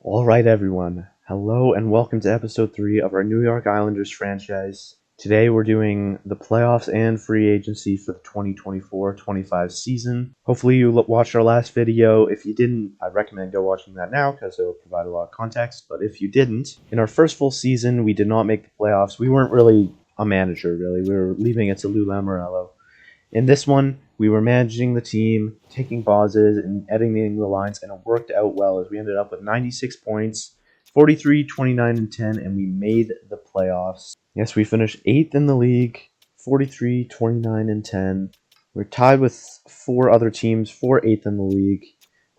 All right, everyone. Hello and welcome to episode 3 of our New York Islanders franchise. Today we're doing the playoffs and free agency for the 2024-25 season. Hopefully you watched our last video. If you didn't, I recommend go watching that now because it will provide a lot of context. But if you didn't, in our first full season, we did not make the playoffs. We weren't really a manager, really. We were leaving it to Lou Lamoriello. In this one, we were managing the team, taking pauses, and editing the lines, and it worked out well as we ended up with 96 points, 43, 29, and 10, and we made the playoffs. Yes, we finished 8th in the league, 43, 29, and 10. We're tied with 4 other teams for 8th in the league.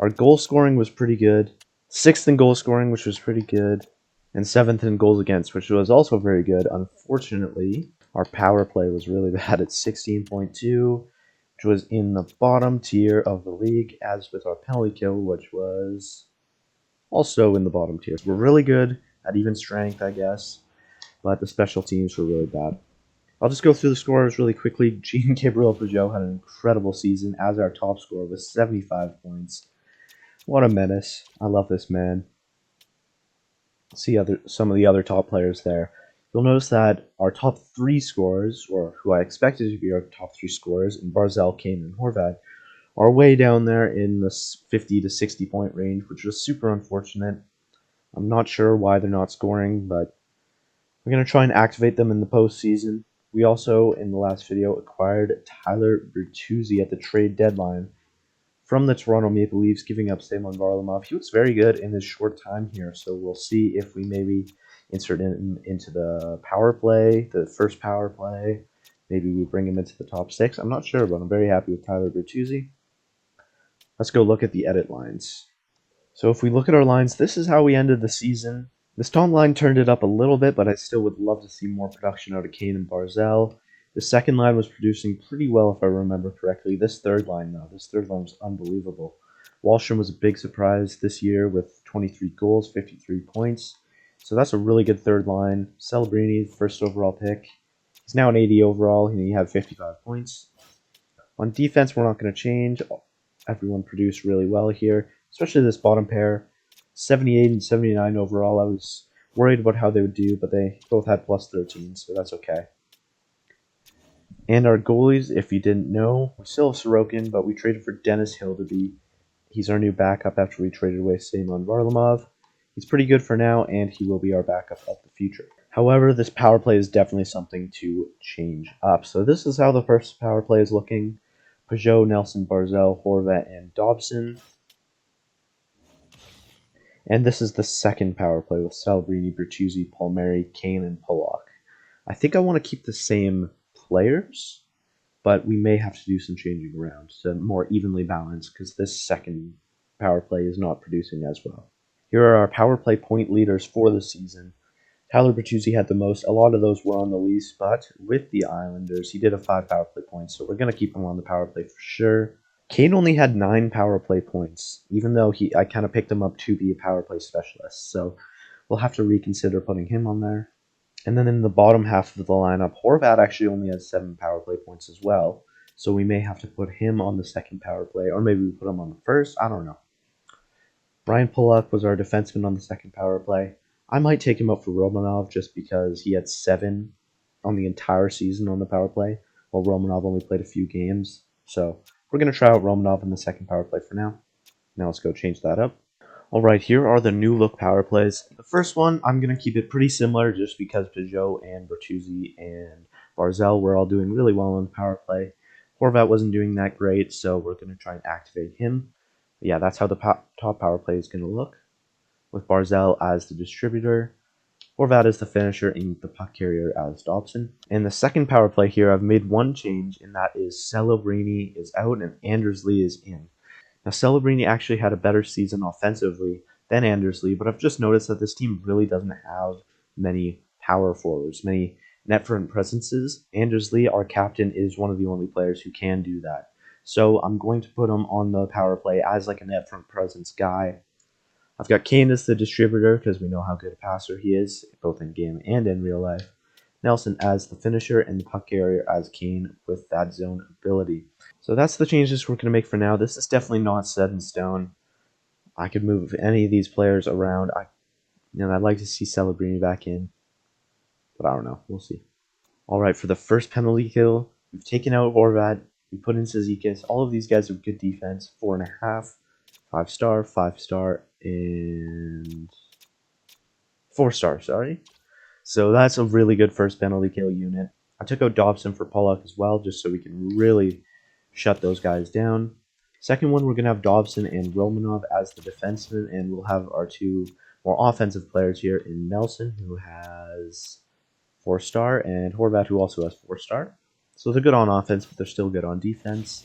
Our goal scoring was pretty good, 6th in goal scoring, which was pretty good, and 7th in goals against, which was also very good. Unfortunately, our power play was really bad at 16.2, which was in the bottom tier of the league, as with our penalty kill, which was also in the bottom tier. We're really good at even strength, I guess, but the special teams were really bad. I'll just go through the scorers really quickly. Jean-Gabriel Pageau had an incredible season as our top scorer with 75 points. What a menace. I love this man. See some of the other top players there. You'll notice that our top 3 scorers, or who I expected to be our top 3 scorers, in Barzal, Kane, and Horvat, are way down there in the 50 to 60 point range, which was super unfortunate. I'm not sure why they're not scoring, but we're going to try and activate them in the postseason. We also, in the last video, acquired Tyler Bertuzzi at the trade deadline from the Toronto Maple Leafs, giving up Semyon Varlamov. He was very good in his short time here, so we'll see if we maybe insert him into the power play, the first power play. Maybe we bring him into the top 6. I'm not sure, but I'm very happy with Tyler Bertuzzi. Let's go look at the edit lines. So if we look at our lines, this is how we ended the season. This top line turned it up a little bit, but I still would love to see more production out of Kane and Barzal. The second line was producing pretty well, if I remember correctly. This third line, though, was unbelievable. Wallstrom was a big surprise this year with 23 goals, 53 points. So that's a really good third line. Celebrini, first overall pick. He's now an 80 overall, and he had 55 points. On defense, we're not going to change. Everyone produced really well here, especially this bottom pair. 78 and 79 overall. I was worried about how they would do, but they both had plus 13, so that's okay. And our goalies, if you didn't know, we still have Sorokin, but we traded for Dennis Hildeby. He's our new backup after we traded away Semyon Varlamov. He's pretty good for now, and he will be our backup of the future. However, this power play is definitely something to change up. So this is how the first power play is looking. Pageau, Nelson, Barzal, Horvat, and Dobson. And this is the second power play with Celebrini, Bertuzzi, Palmieri, Kane, and Pollock. I think I want to keep the same players, but we may have to do some changing around to more evenly balance because this second power play is not producing as well. Here are our power play point leaders for the season. Tyler Bertuzzi had the most. A lot of those were on the Leafs, but with the Islanders, he did have 5 power play points, so we're going to keep him on the power play for sure. Kane only had 9 power play points, even though I kind of picked him up to be a power play specialist, so we'll have to reconsider putting him on there. And then in the bottom half of the lineup, Horvat actually only has 7 power play points as well, so we may have to put him on the second power play, or maybe we put him on the first. I don't know. Brian Pollock was our defenseman on the second power play. I might take him out for Romanov just because he had 7 on the entire season on the power play, while Romanov only played a few games. So we're going to try out Romanov in the second power play for now. Now let's go change that up. Alright, here are the new look power plays. The first one, I'm going to keep it pretty similar just because Pageau and Bertuzzi and Barzal were all doing really well on the power play. Horvat wasn't doing that great, so we're going to try and activate him. But yeah, that's how the top power play is going to look, with Barzal as the distributor, Horvat as the finisher, and the puck carrier as Dobson. In the second power play here, I've made one change, and that is Celebrini is out and Anders Lee is in. Now, Celebrini actually had a better season offensively than Anders Lee, but I've just noticed that this team really doesn't have many power forwards, many net front presences. Anders Lee, our captain, is one of the only players who can do that. So I'm going to put him on the power play as like a net front presence guy. I've got Kane as the distributor because we know how good a passer he is, both in game and in real life. Nelson as the finisher, and the puck carrier as Kane with that zone ability. So that's the changes we're going to make for now. This is definitely not set in stone. I could move any of these players around. I'd like to see Celebrini back in, but I don't know. We'll see. All right, for the first penalty kill, we've taken out Horvat. We put in Cizikas. All of these guys have good defense. 4.5, 5-star, 5-star, and 4-star. Sorry. So that's a really good first penalty kill unit. I took out Dobson for Pollock as well, just so we can really shut those guys down. Second one, we're going to have Dobson and Romanov as the defensemen, and we'll have our two more offensive players here in Nelson, who has 4-star, and Horvat, who also has 4-star. So they're good on offense, but they're still good on defense.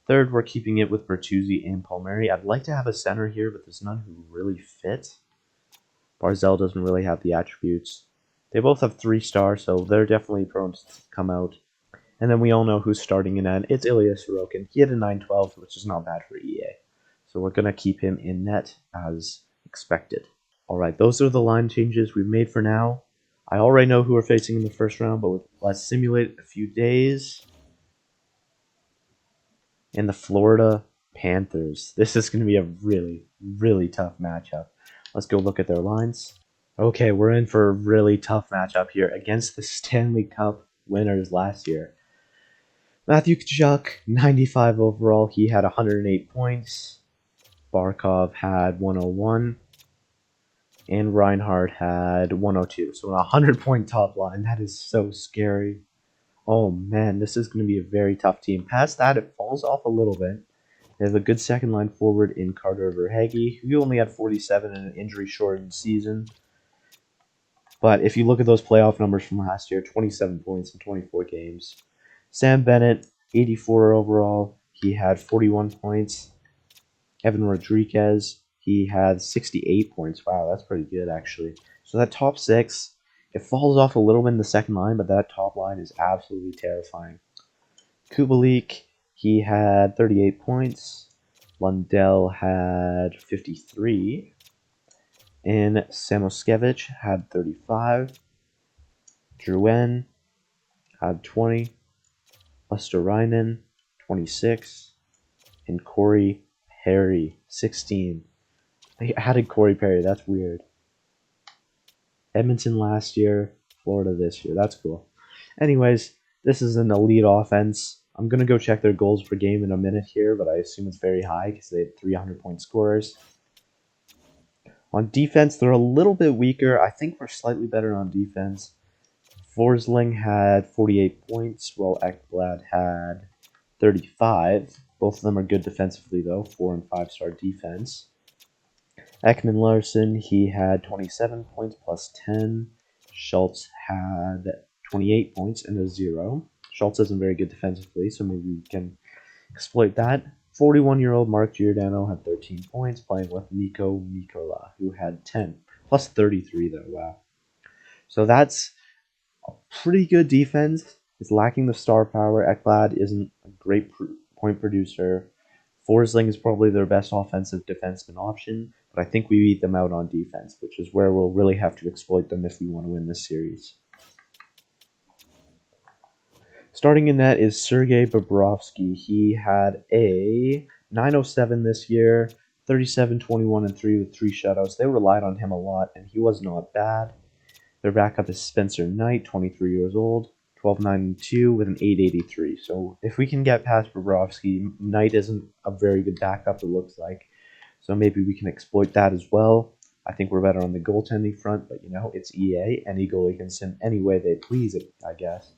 Third, we're keeping it with Bertuzzi and Palmieri. I'd like to have a center here, but there's none who really fit. Barzell doesn't really have the attributes. They both have 3-star, so they're definitely prone to come out. And then we all know who's starting in net. It's Ilya Sorokin. He had a 912, which is not bad for EA. So we're going to keep him in net as expected. All right, those are the line changes we've made for now. I already know who we're facing in the first round, but let's simulate a few days. And the Florida Panthers. This is going to be a really, really tough matchup. Let's go look at their lines. Okay, we're in for a really tough matchup here against the Stanley Cup winners last year. Matthew Tkachuk, 95 overall. He had 108 points. Barkov had 101. And Reinhardt had 102. So a 100-point top line. That is so scary. Oh, man, this is going to be a very tough team. Past that, it falls off a little bit. They have a good second line forward in Carter Verhaeghe, who only had 47 in an injury-shortened season. But if you look at those playoff numbers from last year, 27 points in 24 games. Sam Bennett, 84 overall. He had 41 points. Evan Rodriguez, he had 68 points. Wow, that's pretty good, actually. So that top six, it falls off a little bit in the second line, but that top line is absolutely terrifying. Kubalik, he had 38 points. Lundell had 53. And Samoskevich had 35. Drouin had 20. Lesterainen, 26. And Corey Perry, 16. They added Corey Perry. That's weird. Edmonton last year, Florida this year. That's cool. Anyways, this is an elite offense. I'm going to go check their goals per game in a minute here, but I assume it's very high because they had 300-point scorers. On defense, they're a little bit weaker. I think we're slightly better on defense. Forsling had 48 points, while Ekblad had 35. Both of them are good defensively, though, 4- and 5-star defense. Ekman Larson, he had 27 points plus 10. Schultz had 28 points and a 0. Schultz isn't very good defensively, so maybe we can exploit that. 41-year-old Mark Giordano had 13 points, playing with Mikko Mikola, who had 10. Plus 33, though, wow. So that's a pretty good defense. It's lacking the star power. Ekblad isn't a great point producer. Forsling is probably their best offensive defenseman option, but I think we beat them out on defense, which is where we'll really have to exploit them if we want to win this series. Starting in net is Sergei Bobrovsky. He had a 907 this year, 37, 21, and 3 with 3 shutouts. They relied on him a lot, and he was not bad. Their backup is Spencer Knight, 23 years old, 12, 9, and 2 with an 883. So if we can get past Bobrovsky, Knight isn't a very good backup, it looks like. So maybe we can exploit that as well. I think we're better on the goaltending front, but it's EA. Any goalie can send any way they please, I guess.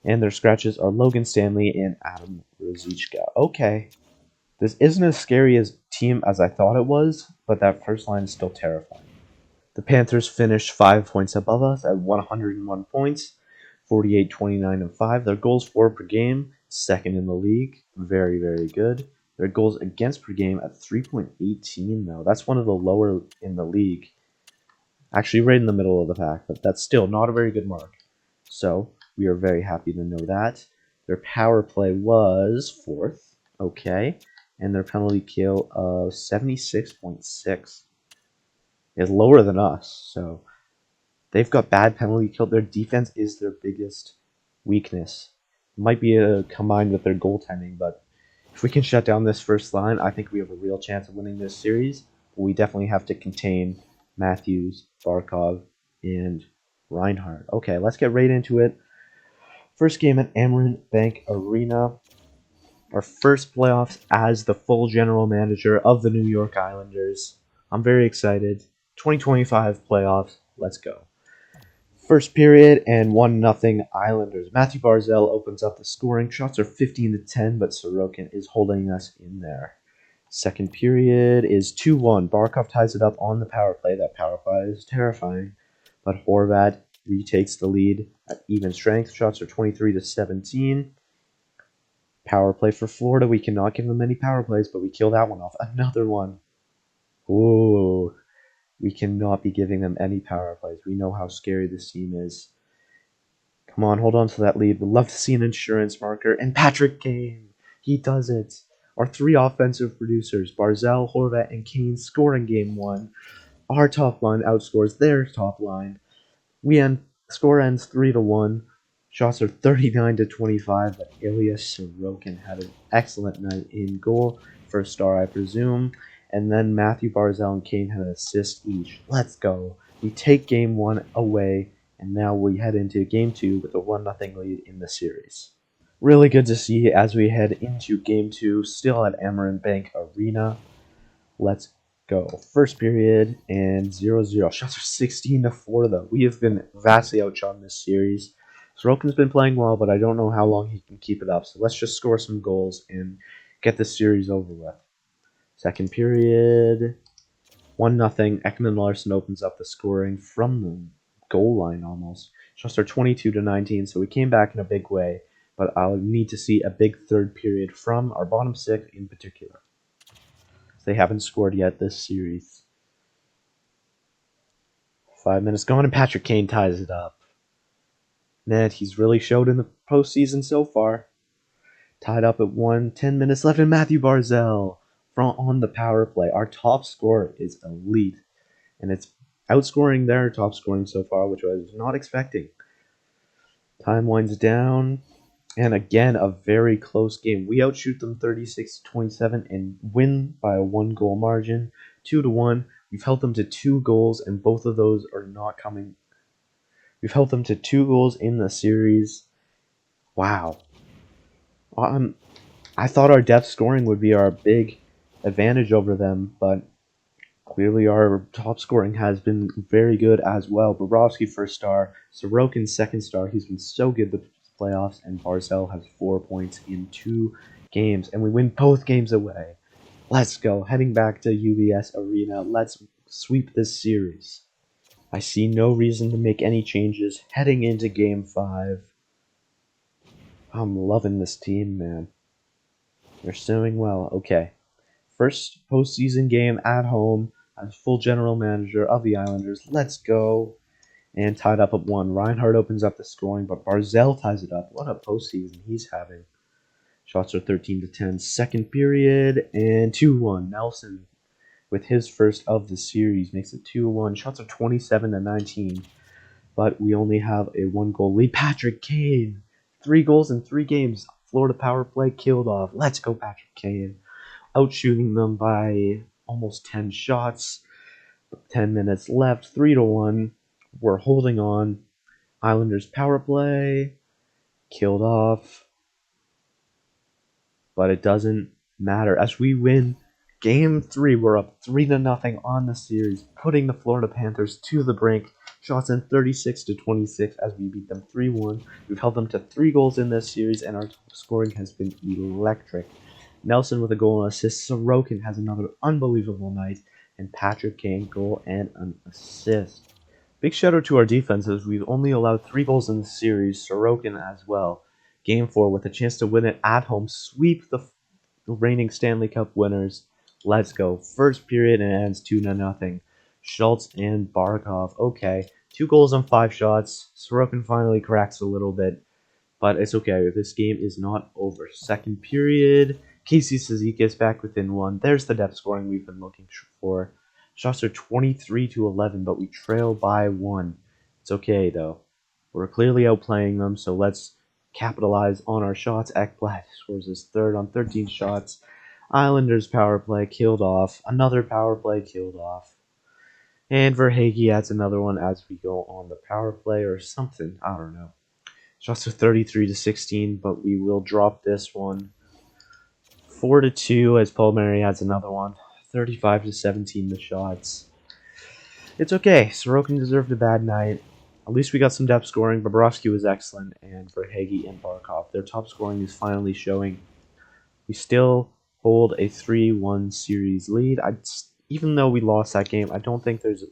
And their scratches are Logan Stanley and Adam Ruzicka. Okay. This isn't as scary a team as I thought it was, but that first line is still terrifying. The Panthers finished 5 points above us at 101 points, 48, 29, and 5. Their goals for per game, second in the league. Very, very good. Their goals against per game at 3.18, though. That's one of the lower in the league. Actually, right in the middle of the pack, but that's still not a very good mark. So, we are very happy to know that. Their power play was 4th. Okay. And their penalty kill of 76.6 is lower than us. So, they've got bad penalty kill. Their defense is their biggest weakness. It might be combined with their goaltending, but If we can shut down this first line, I think we have a real chance of winning this series. We definitely have to contain Matthews, Barkov, and Reinhardt. Okay, let's get right into it. First game at Amerant Bank Arena. Our first playoffs as the full general manager of the New York Islanders. I'm very excited. 2025 playoffs. Let's go. First period and 1-0 Islanders. Matthew Barzal opens up the scoring. Shots are 15-10, but Sorokin is holding us in there. Second period is 2-1. Barkov ties it up on the power play. That power play is terrifying, but Horvat retakes the lead at even strength. Shots are 23-17. Power play for Florida. We cannot give them any power plays, but we kill that one off. Another one. Ooh. We cannot be giving them any power plays. We know how scary this team is. Come on, hold on to that lead. We'd love to see an insurance marker. And Patrick Kane. He does it. Our three offensive producers, Barzal, Horvat, and Kane, score in game one. Our top line outscores their top line. Score ends 3-1. Shots are 39-25, but Ilya Sorokin had an excellent night in goal. First star, I presume. And then Matthew Barzal and Kane had an assist each. Let's go. We take game one away, and now we head into game two with a 1-0 lead in the series. Really good to see as we head into game two, still at Amerant Bank Arena. Let's go. First period and 0-0. Shots are 16-4 though. We have been vastly outshot in this series. Sorokin's been playing well, but I don't know how long he can keep it up. So let's just score some goals and get this series over with. Second period, 1-0. Ekman Larson opens up the scoring from the goal line almost. Shots are 22-19, so we came back in a big way, but I'll need to see a big third period from our bottom six in particular. They haven't scored yet this series. 5 minutes gone, and Patrick Kane ties it up. Man, he's really showed in the postseason so far. Tied up at 1, 10 minutes left, and Matthew Barzal on the power play. Our top scorer is elite, and it's outscoring their top scoring so far, which I was not expecting. Time winds down, and again, a very close game. We outshoot them 36-27 and win by a 1-goal margin, 2-1. We've held them to 2 goals, and both of those are not coming. We've held them to 2 goals in the series. Wow. I thought our depth scoring would be our big advantage over them, but clearly our top scoring has been very good as well. Bobrovsky first star, Sorokin second star. He's been so good the playoffs, and Barzal has 4 points in 2 games, and we win both games away. Let's go. Heading back to UBS Arena. Let's sweep this series. I see no reason to make any changes heading into Game 5. I'm loving this team, man. They're doing well. Okay. First postseason game at home as full general manager of the Islanders. Let's go. And tied up at 1. Reinhardt opens up the scoring, but Barzal ties it up. What a postseason he's having. Shots are 13-10. Second period and 2-1. Nelson, with his first of the series, makes it 2-1. Shots are 27-19, but we only have a 1-goal lead. Patrick Kane, 3 goals in 3 games. Florida power play killed off. Let's go, Patrick Kane. Outshooting them by almost 10 shots. 10 minutes left. 3-1. We're holding on. Islanders power play killed off, but it doesn't matter as we win Game 3. We're up 3-0 on the series, putting the Florida Panthers to the brink. Shots in 36-26 as we beat them 3-1. We've held them to 3 goals in this series, and our scoring has been electric. Nelson with a goal and assist. Sorokin has another unbelievable night, and Patrick Kane goal and an assist. Big shout out to our defense as we've only allowed 3 goals in the series. Sorokin as well. Game 4 with a chance to win it at home. Sweep the reigning Stanley Cup winners. Let's go. First period and it ends 2-0. Schultz and Barkov. Okay. 2 goals on 5 shots. Sorokin finally cracks a little bit, but it's okay. This game is not over. Second period. Casey Cizikas back within 1. There's the depth scoring we've been looking for. Shots are 23-11, but we trail by 1. It's okay, though. We're clearly outplaying them, so let's capitalize on our shots. Ekblad scores his third on 13 shots. Islanders power play killed off. Another power play killed off. And Verhaeghe adds another one as we go on the power play or something. I don't know. Shots are 33-16, but we will drop this one. 4-2 as Palmieri adds another one. 35-17 the shots. It's okay. Sorokin deserved a bad night. At least we got some depth scoring. Bobrovsky was excellent, and Verhaeghe and Barkov. Their top scoring is finally showing. We still hold a 3-1 series lead. Even though we lost that game, I don't think there's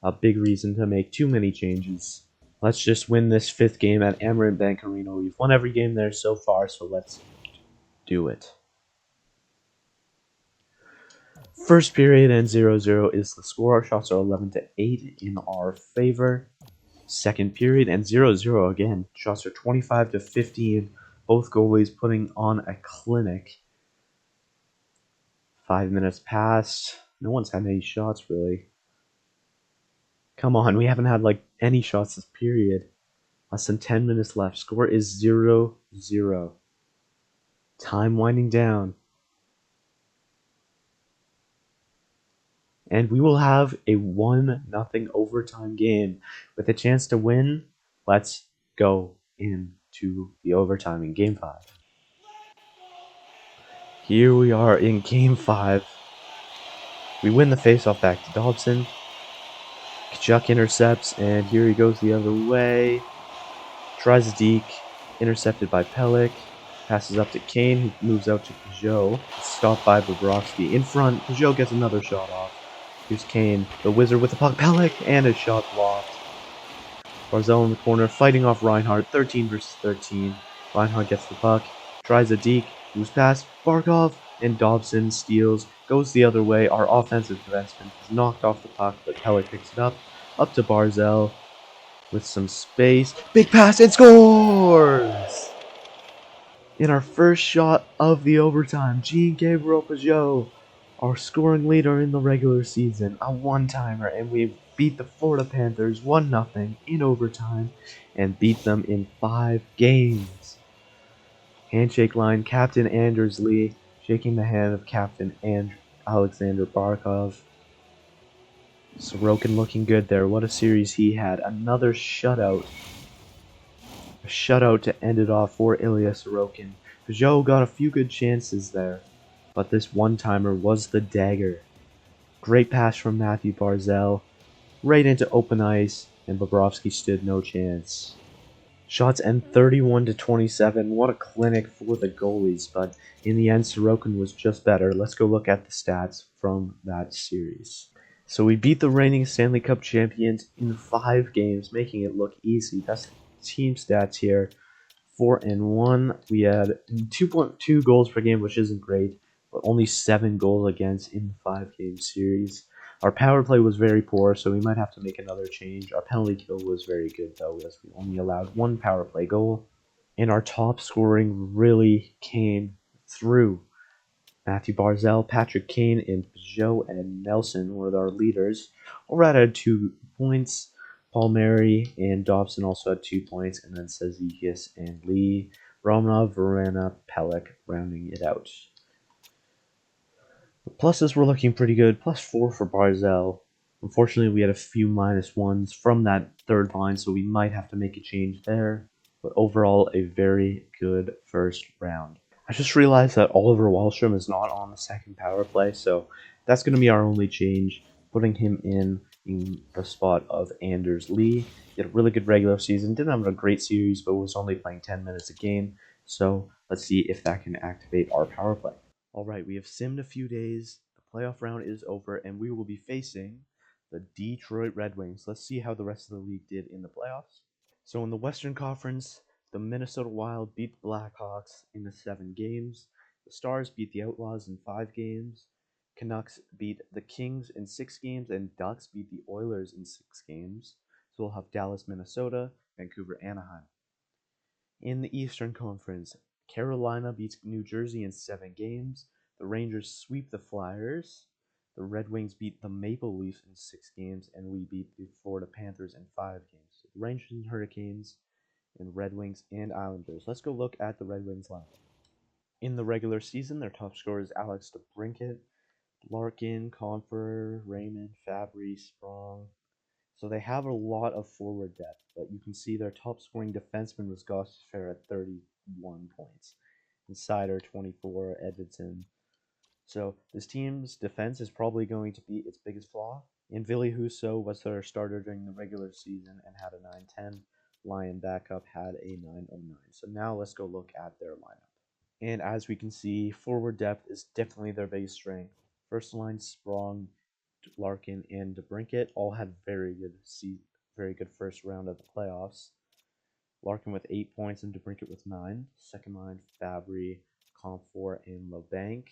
a big reason to make too many changes. Let's just win this fifth game at Amerant Bank Arena. We've won every game there so far, so let's do it. First period and 0-0 is the score. Our shots are 11-8 in our favor. Second period and 0-0 again. Shots are 25-15. Both goalies putting on a clinic. 5 minutes passed. No one's had any shots really. Come on, we haven't had like any shots this period. Less than 10 minutes left. Score is 0-0. Time winding down. And we will have a 1-0 overtime game with a chance to win. Let's go into the overtime in Game 5. Here we are in Game 5. We win the faceoff back to Dobson. Kachuk intercepts, and here he goes the other way. Tries a deke, intercepted by Pelech. Passes up to Kane, who moves out to Peugeot. Stopped by Bobrovsky. In front, Peugeot gets another shot off. Here's Kane, the wizard with the puck. Pelech, and a shot blocked. Barzal in the corner, fighting off Reinhardt. 13 versus 13. Reinhardt gets the puck, tries a deke, moves past Barkov, and Dobson steals. Goes the other way. Our offensive defenseman is knocked off the puck, but Pelech picks it up to Barzal with some space. Big pass and scores! In our first shot of the overtime, Jean-Gabriel Peugeot, our scoring leader in the regular season, a one-timer, and we beat the Florida Panthers 1-0 in overtime and beat them in 5 games. Handshake line, Captain Anders Lee shaking the hand of Captain Alexander Barkov. Sorokin looking good there. What a series he had. Another shutout. A shutout to end it off for Ilya Sorokin. Peugeot got a few good chances there, but this one-timer was the dagger. Great pass from Matthew Barzal, right into open ice, and Bobrovsky stood no chance. Shots end 31-27. What a clinic for the goalies, but in the end, Sorokin was just better. Let's go look at the stats from that series. So we beat the reigning Stanley Cup champions in 5 games, making it look easy. That's team stats here. 4-1. We had 2.2 goals per game, which isn't great, but only 7 goals against in the 5-game series. Our power play was very poor, so we might have to make another change. Our penalty kill was very good, though, as we only allowed 1 power play goal. And our top scoring really came through. Matthew Barzal, Patrick Kane, and Peugeot and Nelson were our leaders. O'Reilly had 2 points. Palmieri and Dobson also had 2 points, and then Sezikis and Lee, Romanov, Verena, Pelech rounding it out. The pluses were looking pretty good. +4 for Barzal. Unfortunately, we had a few -1s from that third line, so we might have to make a change there. But overall, a very good first round. I just realized that Oliver Wahlstrom is not on the second power play, so that's going to be our only change, putting him in the spot of Anders Lee. He had a really good regular season, didn't have a great series, but was only playing 10 minutes a game, so let's see if that can activate our power play. Alright, we have simmed a few days, the playoff round is over, and we will be facing the Detroit Red Wings. Let's see how the rest of the league did in the playoffs. So in the Western Conference, the Minnesota Wild beat the Blackhawks in the 7 games. The Stars beat the Outlaws in 5 games. Canucks beat the Kings in 6 games, and Ducks beat the Oilers in 6 games. So we'll have Dallas, Minnesota, Vancouver, Anaheim. In the Eastern Conference, Carolina beats New Jersey in 7 games. The Rangers sweep the Flyers. The Red Wings beat the Maple Leafs in 6 games, and we beat the Florida Panthers in 5 games. So the Rangers and Hurricanes in Red Wings and Islanders. Let's go look at the Red Wings lineup. In the regular season, their top scorer is Alex DeBrincat, Larkin, Confer, Raymond, Fabry, Sprong. So they have a lot of forward depth, but you can see their top scoring defenseman was Gostisbehere at 31 points, and Seider 24, Edmonton. So this team's defense is probably going to be its biggest flaw. And Ville Husso was their starter during the regular season and had a 910. Lyon backup had a 909. So now let's go look at their lineup. And as we can see, forward depth is definitely their biggest strength. First line, Sprong, Larkin, and DeBrincat all had very good first round of the playoffs. Larkin with 8 points and DeBrincat with 9. Second line, Fabry, Comfort, and LeBanc.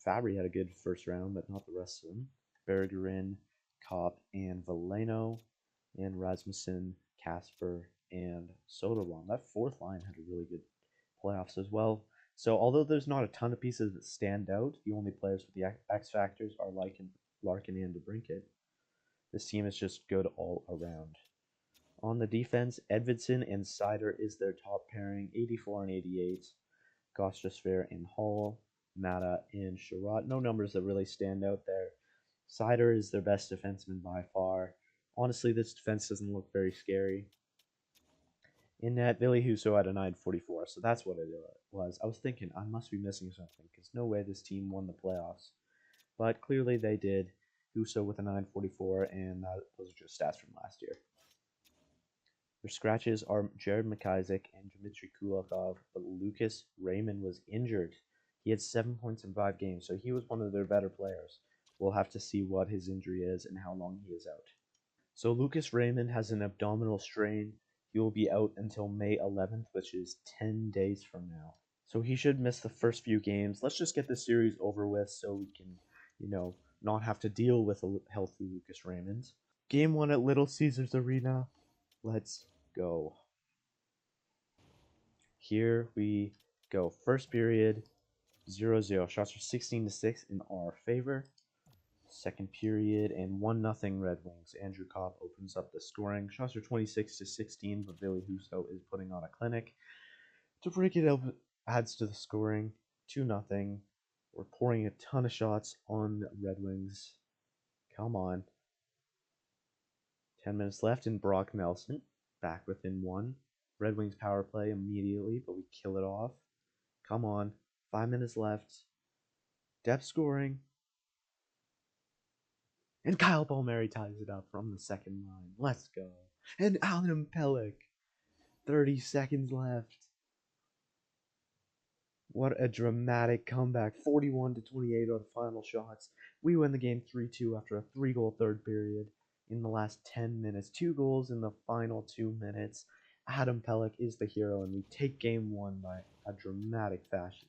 Fabry had a good first round, but not the rest of them. Bergerin, Kopp, and Veleno, and Rasmussen, Casper, and Soderblom. That fourth line had a really good playoffs as well. So although there's not a ton of pieces that stand out, the only players with the X factors are Larkin and DeBrincat. This team is just good all around. On the defense, Edvinsson and Seider is their top pairing, 84 and 88. Gostisbehere and Hall, Mata and Sherratt. No numbers that really stand out there. Seider is their best defenseman by far. Honestly, this defense doesn't look very scary. In net, Ville Husso had a 944, so that's what it was. I was thinking, I must be missing something, because no way this team won the playoffs. But clearly they did. Husso with a 944, and those are just stats from last year. Their scratches are Jared McIsaac and Dmitry Kulikov, but Lucas Raymond was injured. He had 7 points in 5 games, so he was one of their better players. We'll have to see what his injury is and how long he is out. So Lucas Raymond has an abdominal strain. He will be out until May 11th, which is 10 days from now. So he should miss the first few games. Let's just get this series over with so we can, not have to deal with a healthy Lucas Raymond. Game 1 at Little Caesars Arena. Let's go. Here we go. First period, 0-0. Shots are 16-6 in our favor. Second period, and 1-0 Red Wings. Andrew Kopp opens up the scoring. Shots are 26-16, but Ville Husso is putting on a clinic. To break it up, adds to the scoring. 2-0. We're pouring a ton of shots on Red Wings. Come on. 10 minutes left, and Brock Nelson back within 1. Red Wings power play immediately, but we kill it off. Come on. 5 minutes left. Depth scoring. And Kyle Palmieri ties it up from the second line. Let's go. And Adam Pelech. 30 seconds left. What a dramatic comeback. 41-28 are the final shots. We win the game 3-2 after a 3-goal third period in the last 10 minutes. 2 goals in the final 2 minutes. Adam Pelech is the hero, and we take game 1 by a dramatic fashion.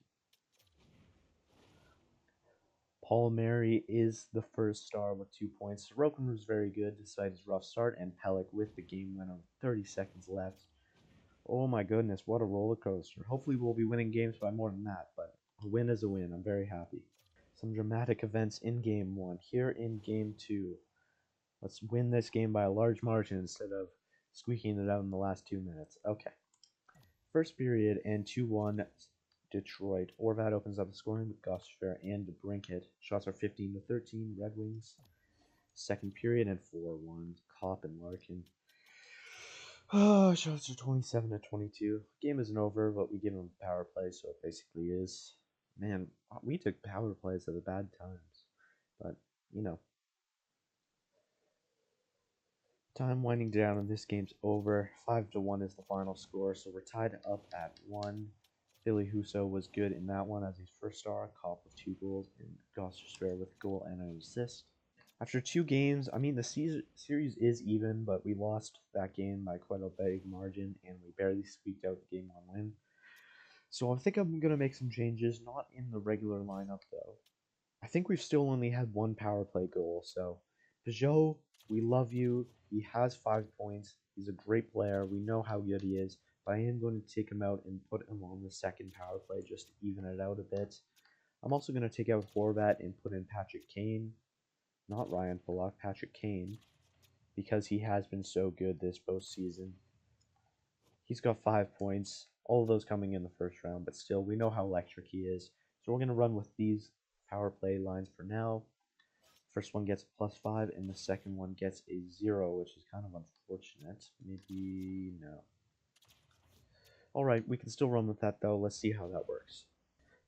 Palmieri is the first star with 2 points. Sorokin was very good despite his rough start, and Pelech with the game winner with 30 seconds left. Oh my goodness, what a roller coaster. Hopefully we'll be winning games by more than that, but a win is a win. I'm very happy. Some dramatic events in game 1. Here in game 2, let's win this game by a large margin instead of squeaking it out in the last 2 minutes. Okay. First period and 2-1 Detroit. Orvat opens up the scoring with Gostisbehere and DeBrincat. Shots are 15-13 Red Wings. Second period and 4-1 Kopp and Larkin. Shots are 27-22. Game isn't over, but we give them power play, so it basically is. Man, we took power plays at the bad times. But, time winding down and this game's over. 5-1 is the final score, so we're tied up at 1. Ville Husso was good in that one as his first star. Kopp with 2 goals, and Gostisbehere with a goal and an assist. After 2 games, the series is even, but we lost that game by quite a big margin, and we barely squeaked out the game 1 win. So I think I'm going to make some changes, not in the regular lineup, though. I think we've still only had 1 power play goal, so Peugeot, we love you. He has 5 points. He's a great player. We know how good he is, but I am going to take him out and put him on the second power play just to even it out a bit. I'm also going to take out Horvat and put in Patrick Kane. Not Ryan Pulock, Patrick Kane, because he has been so good this postseason. He's got 5 points, all of those coming in the first round, but still, we know how electric he is. So we're going to run with these power play lines for now. First one gets +5, and the second one gets a 0, which is kind of unfortunate. Maybe no. Alright, we can still run with that though. Let's see how that works.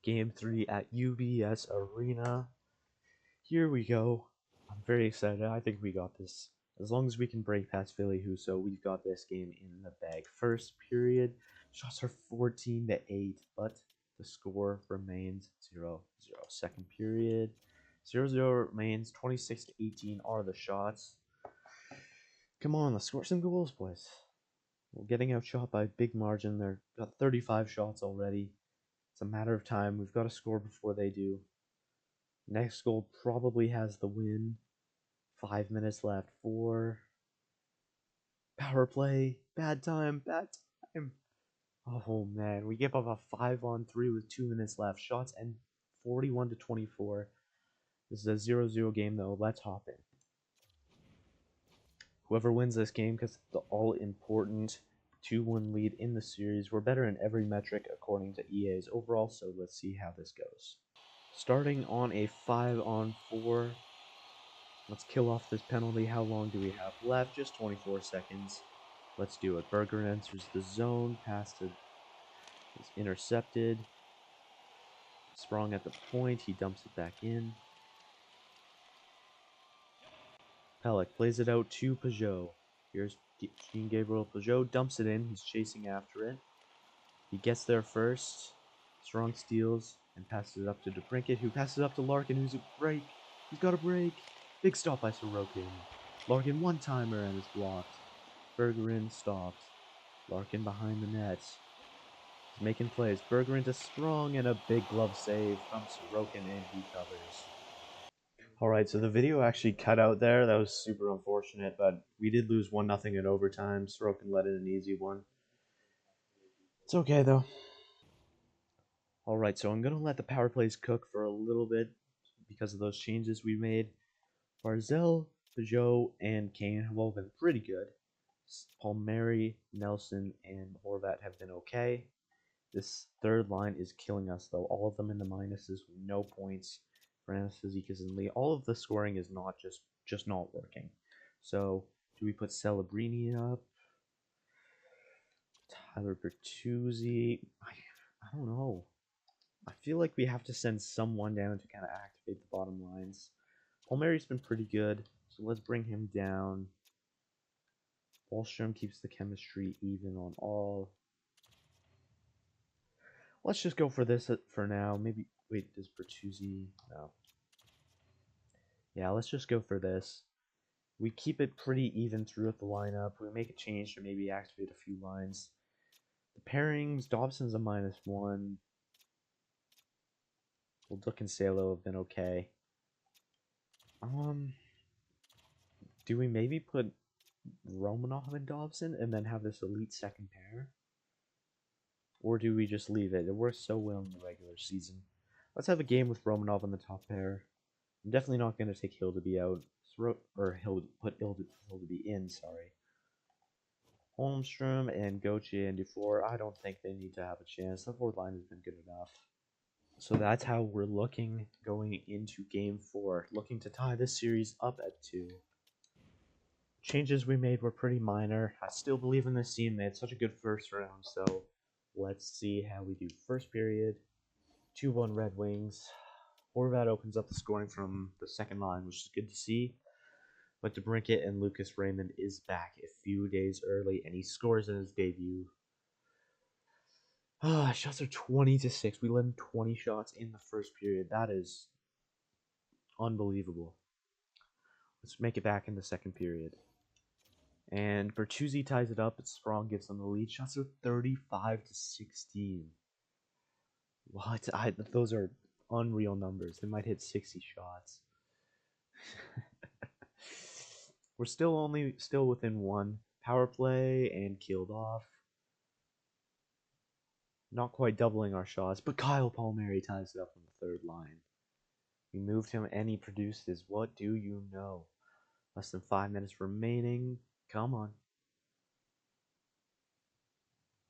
Game 3 at UBS Arena. Here we go. I'm very excited. I think we got this. As long as we can break past Philly Huso, we've got this game in the bag. First period, shots are 14-8, but the score remains 0-0. Second period, 0-0 remains. 26-18 are the shots. Come on, let's score some goals, boys. We're getting outshot by a big margin. They've got 35 shots already. It's a matter of time. We've got to score before they do. Next goal probably has the win. 5 minutes left. 4. Power play. Bad time. Bad time. Oh man, we give up a 5-on-3 with 2 minutes left. Shots and 41-24. This is a 0-0 game though. Let's hop in. Whoever wins this game gets the all-important 2-1 lead in the series. We're better in every metric according to EA's overall, so let's see how this goes. Starting on a 5-on-4. Let's kill off this penalty. How long do we have left? Just 24 seconds. Let's do it. Berger enters the zone. Pass is intercepted. Sprong at the point. He dumps it back in. Pellick plays it out to Peugeot. Here's Jean-Gabriel Peugeot. Dumps it in. He's chasing after it. He gets there first. Strong steals and passes it up to DeBrincat, who passes it up to Larkin, who's a break. He's got a break. Big stop by Sorokin. Larkin one-timer and is blocked. Bergerin stopped. Larkin behind the net. He's making plays. Bergerin to Strong and a big glove save from Sorokin, and he covers. Alright, so the video actually cut out there. That was super unfortunate, but we did lose 1-0 in overtime. Sorokin let in an easy one. It's okay, though. Alright, so I'm going to let the power plays cook for a little bit because of those changes we made. Barzell, Peugeot, and Kane have all been pretty good. Palmieri, Nelson, and Horvat have been okay. This third line is killing us, though. All of them in the minuses with no points. Francis, Zikas, and Lee. All of the scoring is not just not working. So, do we put Celebrini up? Tyler Bertuzzi? I don't know. I feel like we have to send someone down to kind of activate the bottom lines. Palmieri's been pretty good, so let's bring him down. Wallstrom keeps the chemistry even on all. Let's just go for this for now. Maybe, wait, does Bertuzzi? No. Yeah, let's just go for this. We keep it pretty even throughout the lineup. We make a change to maybe activate a few lines. The pairings, Dobson's a -1. Well, Duck and Salo have been okay. Do we maybe put Romanov and Dobson and then have this elite second pair? Or do we just leave it? It works so well in the regular season. Let's have a game with Romanov on the top pair. I'm definitely not going to take Hildeby out. Or put Hildeby in, sorry. Holmstrom and Gauthier and Dufour, I don't think they need to have a chance. The fourth line has been good enough. So that's how we're looking going into Game 4. Looking to tie this series up at 2. Changes we made were pretty minor. I still believe in this team. They had such a good first round, so let's see how we do. First period, 2-1 Red Wings. Horvat opens up the scoring from the second line, which is good to see. But DeBrincat and Lucas Raymond is back a few days early, and he scores in his debut. Shots are 20-6. We let him 20 shots in the first period. That is unbelievable. Let's make it back in the second period. And Bertuzzi ties it up, but Sprong gives them the lead. Shots are 35-16. What? Those are unreal numbers. They might hit 60 shots. We're still within 1. Power play and killed off. Not quite doubling our shots, but Kyle Palmieri ties it up on the third line. We moved him and he produced his what do you know? Less than 5 minutes remaining. Come on.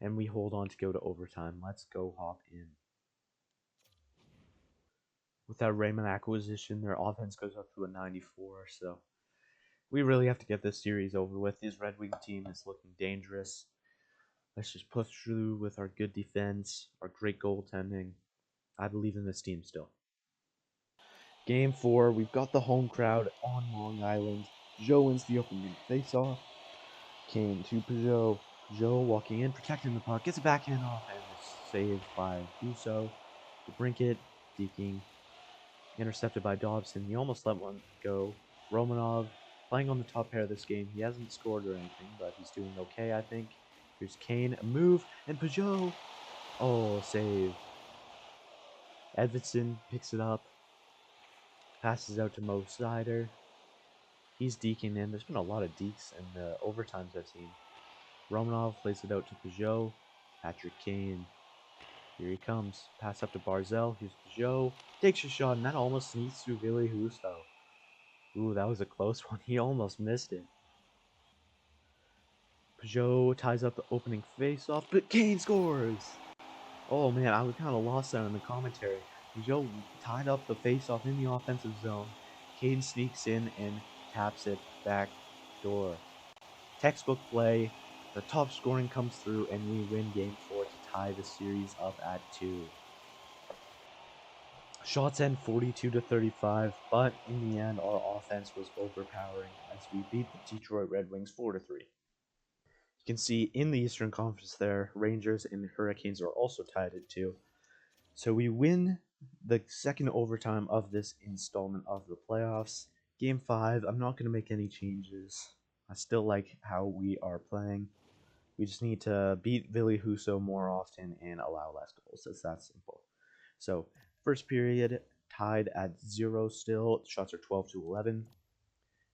and we hold on to go to overtime. Let's go hop in. With that Raymond acquisition, their offense goes up to a 94, so we really have to get this series over with. This Red Wing team is looking dangerous. Let's just push through with our good defense, our great goaltending. I believe in this team still. Game 4, we've got the home crowd on Long Island. Joe wins the opening face-off. Kane to Peugeot. Peugeot walking in, protecting the puck, gets a backhand off, and it's saved by Husso. The Brinket, deking, intercepted by Dobson. He almost let one go. Romanov playing on the top pair of this game. He hasn't scored or anything, but he's doing okay, I think. Here's Kane, a move, and Peugeot. Oh, save. Edvidson picks it up, passes out to Mo Sider. He's deking in. There's been a lot of dekes in the overtimes I've seen. Romanov plays it out to Peugeot. Patrick Kane. Here he comes. Pass up to Barzell. Here's Peugeot. Takes a shot, and that almost sneaks through Ville Husso. Ooh, that was a close one. He almost missed it. Peugeot ties up the opening face-off, but Kane scores! Oh man, I was kind of lost there in the commentary. Peugeot tied up the face-off in the offensive zone. Kane sneaks in and taps it back door. Textbook play. The top scoring comes through, and we win Game 4 to tie the series up at 2. Shots end 42-35, but in the end, our offense was overpowering as we beat the Detroit Red Wings 4-3. You can see in the Eastern Conference there, Rangers and the Hurricanes are also tied at 2. So we win the second overtime of this installment of the playoffs. Game 5, I'm not going to make any changes. I still like how we are playing. We just need to beat Ville Husso more often and allow less goals. It's that simple. So, first period, tied at 0 still. Shots are 12-11.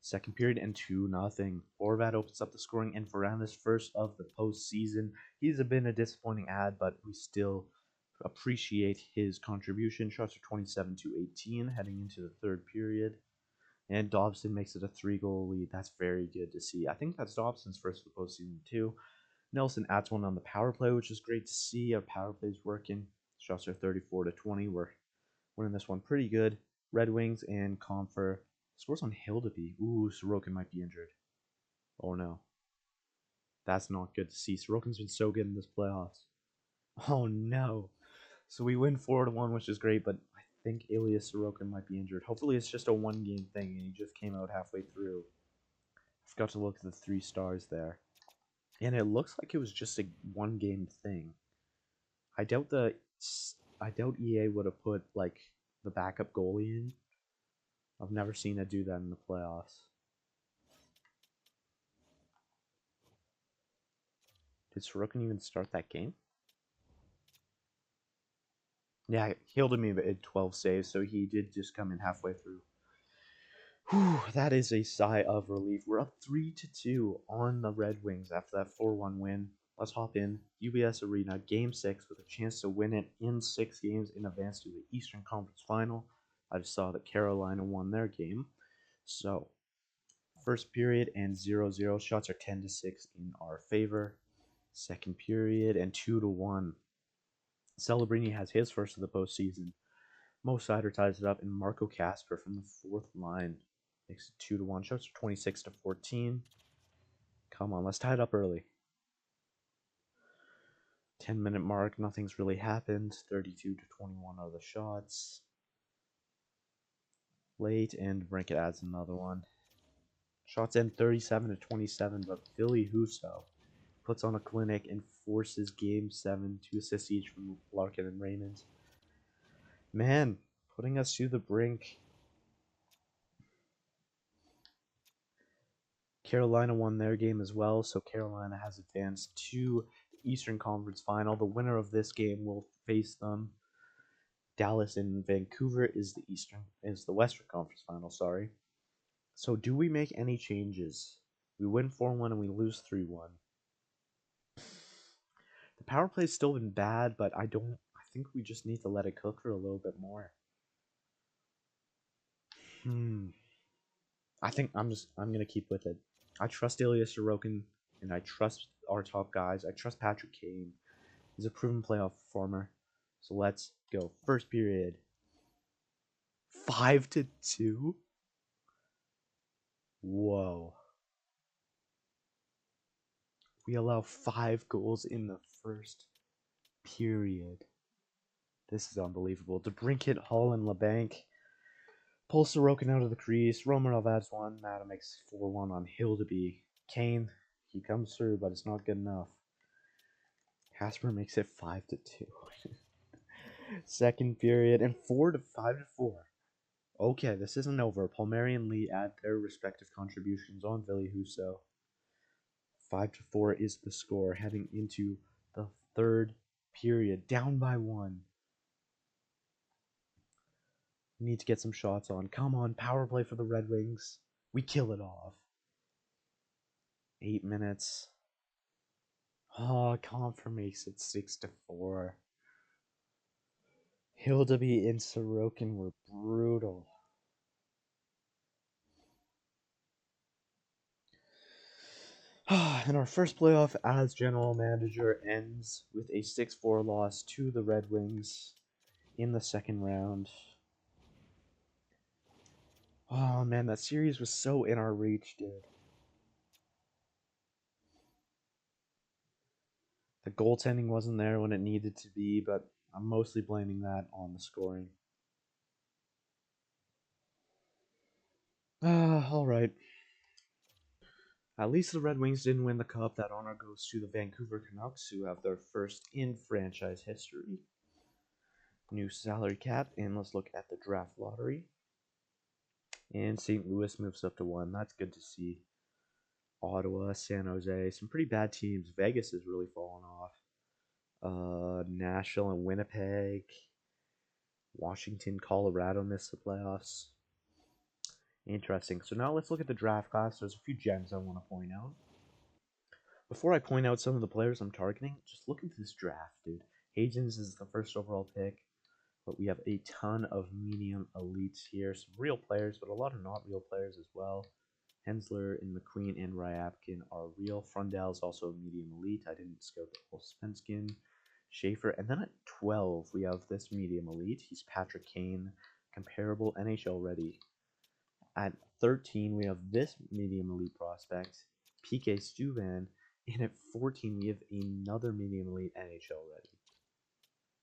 Second period and 2-0. Horvat opens up the scoring, and Ferranda's first of the postseason. He's been a disappointing ad, but we still appreciate his contribution. Shots are 27-18 heading into the third period. And Dobson makes it a 3-goal lead. That's very good to see. I think that's Dobson's first of the postseason, too. Nelson adds one on the power play, which is great to see. Our power play is working. Shots are 34-20. We're winning this one pretty good. Red Wings and Comfer. Scores on Hildeby. Ooh, Sorokin might be injured. Oh no. That's not good to see. Sorokin's been so good in this playoffs. Oh no. So we win 4-1, which is great, but I think Ilya Sorokin might be injured. Hopefully it's just a one-game thing and he just came out halfway through. I forgot to look at the 3 stars there. And it looks like it was just a one-game thing. I doubt EA would have put like the backup goalie in. I've never seen it do that in the playoffs. Did Sorokin even start that game? Yeah, Hildeby had 12 saves, so he did just come in halfway through. Whew, that is a sigh of relief. We're up 3-2 on the Red Wings after that 4-1 win. Let's hop in. UBS Arena, Game 6, with a chance to win it in 6 games in advance to the Eastern Conference Final. I just saw that Carolina won their game. So, first period and 0-0. Shots are 10-6 in our favor. Second period and 2-1. Celebrini has his first of the postseason. Mo Sider ties it up, and Marco Casper from the fourth line makes it 2-1. Shots are 26-14. Come on, let's tie it up early. 10-minute mark, nothing's really happened. 32-21 are the shots. Late, and Brinket adds another one. Shots end 37-27, but Ville Husso puts on a clinic and forces Game 7, 2 assists each from Larkin and Raymond. Man, putting us to the brink. Carolina won their game as well, so Carolina has advanced to the Eastern Conference Final. The winner of this game will face them. Dallas and Vancouver is the Western Conference Final, sorry. So do we make any changes? We win 4-1 and we lose 3-1. The power play's still been bad, but I think we just need to let it cook for a little bit more. I think I'm gonna keep with it. I trust Ilya Sorokin and I trust our top guys. I trust Patrick Kane. He's a proven playoff performer. So let's go. First period. 5-2. Whoa. We allow 5 goals in the first period. This is unbelievable. DeBrincat, Hall, and LeBanc pull Sorokin out of the crease. Romanov adds 1. Madden makes 4-1 on Hildeby. Kane, he comes through, but it's not good enough. Casper makes it 5-2. Second period, and 5-4. Okay, this isn't over. Palmieri and Lee add their respective contributions on Ville Husso. 5-4 is the score heading into the third period. Down by 1. We need to get some shots on. Come on, power play for the Red Wings. We kill it off. 8 minutes. Oh, Comfer makes it 6-4. Hildeby and Sorokin were brutal. And our first playoff as general manager ends with a 6-4 loss to the Red Wings in the second round. Oh man, that series was so in our reach, dude. The goaltending wasn't there when it needed to be, but I'm mostly blaming that on the scoring. Alright. At least the Red Wings didn't win the cup. That honor goes to the Vancouver Canucks, who have their first in franchise history. New salary cap, and let's look at the draft lottery. And St. Louis moves up to 1. That's good to see. Ottawa, San Jose, some pretty bad teams. Vegas has really fallen off. Nashville and Winnipeg. Washington, Colorado missed the playoffs. Interesting. So now let's look at the draft class. There's a few gems I want to point out. Before I point out some of the players I'm targeting, just look at this draft, dude. Hagens is the first overall pick, but we have a ton of medium elites here. Some real players, but a lot of not real players as well. Hensler and McQueen and Ryabkin are real. Frundell is also a medium elite. I didn't scout the whole Svenskin. Schaefer. And then at 12, we have this medium elite. He's Patrick Kane, comparable NHL ready. At 13, we have this medium elite prospect, PK Subban. And at 14, we have another medium elite NHL ready.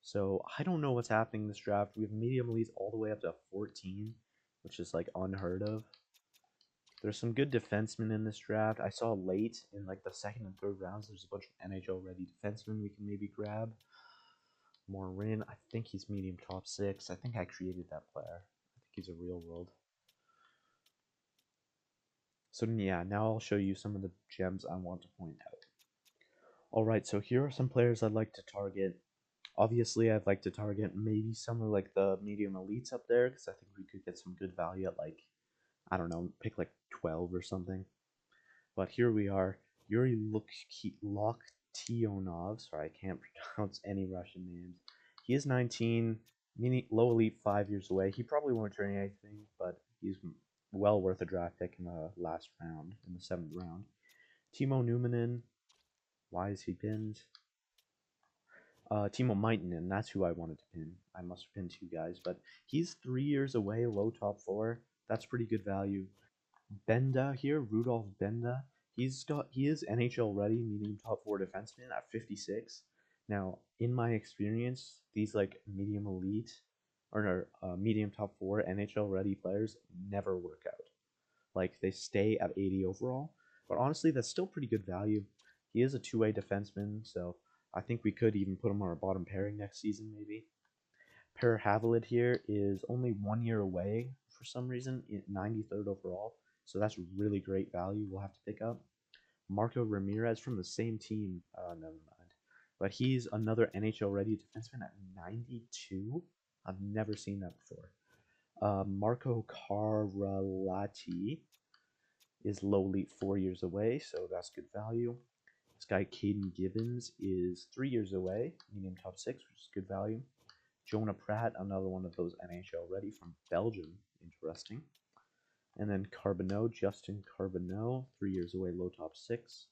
So I don't know what's happening in this draft. We have medium elites all the way up to 14, which is like unheard of. There's some good defensemen in this draft. I saw late in like the second and third rounds, there's a bunch of NHL ready defensemen we can maybe grab. Morin, I think he's medium top 6. I think I created that player. I think he's a real world. So yeah, now I'll show you some of the gems I want to point out. Alright, so here are some players I'd like to target. Obviously, I'd like to target maybe some of like the medium elites up there, because I think we could get some good value at like, I don't know, pick like 12 or something. But here we are, Yuri Loktionov. Sorry, I can't pronounce any Russian names. He is 19, low elite, 5 years away. He probably won't turn anything, but he's well worth a draft pick in the last round, in the 7th round. Timo Numminen, why is he pinned? Timo Maitinen, that's who I wanted to pin. I must have pinned 2 guys, but he's 3 years away, low top 4. That's pretty good value. Benda here, Rudolph Benda. He is NHL ready, medium top 4 defenseman at 56. Now, in my experience, these like medium elite or medium top 4 NHL ready players never work out. Like they stay at 80 overall, but honestly, that's still pretty good value. He is a 2-way defenseman, so I think we could even put him on our bottom pairing next season, maybe. Per Haviland here is only 1 year away for some reason, 93rd overall. So that's really great value we'll have to pick up. Marco Ramirez from the same team. Never mind. But he's another NHL-ready defenseman at 92. I've never seen that before. Marco Carralati is low elite 4 years away, so that's good value. This guy, Caden Gibbons, is 3 years away, medium top 6, which is good value. Jonah Pratt, another one of those NHL ready from Belgium. Interesting. And then Carbonneau, Justin Carbonneau, 3 years away, low top 6.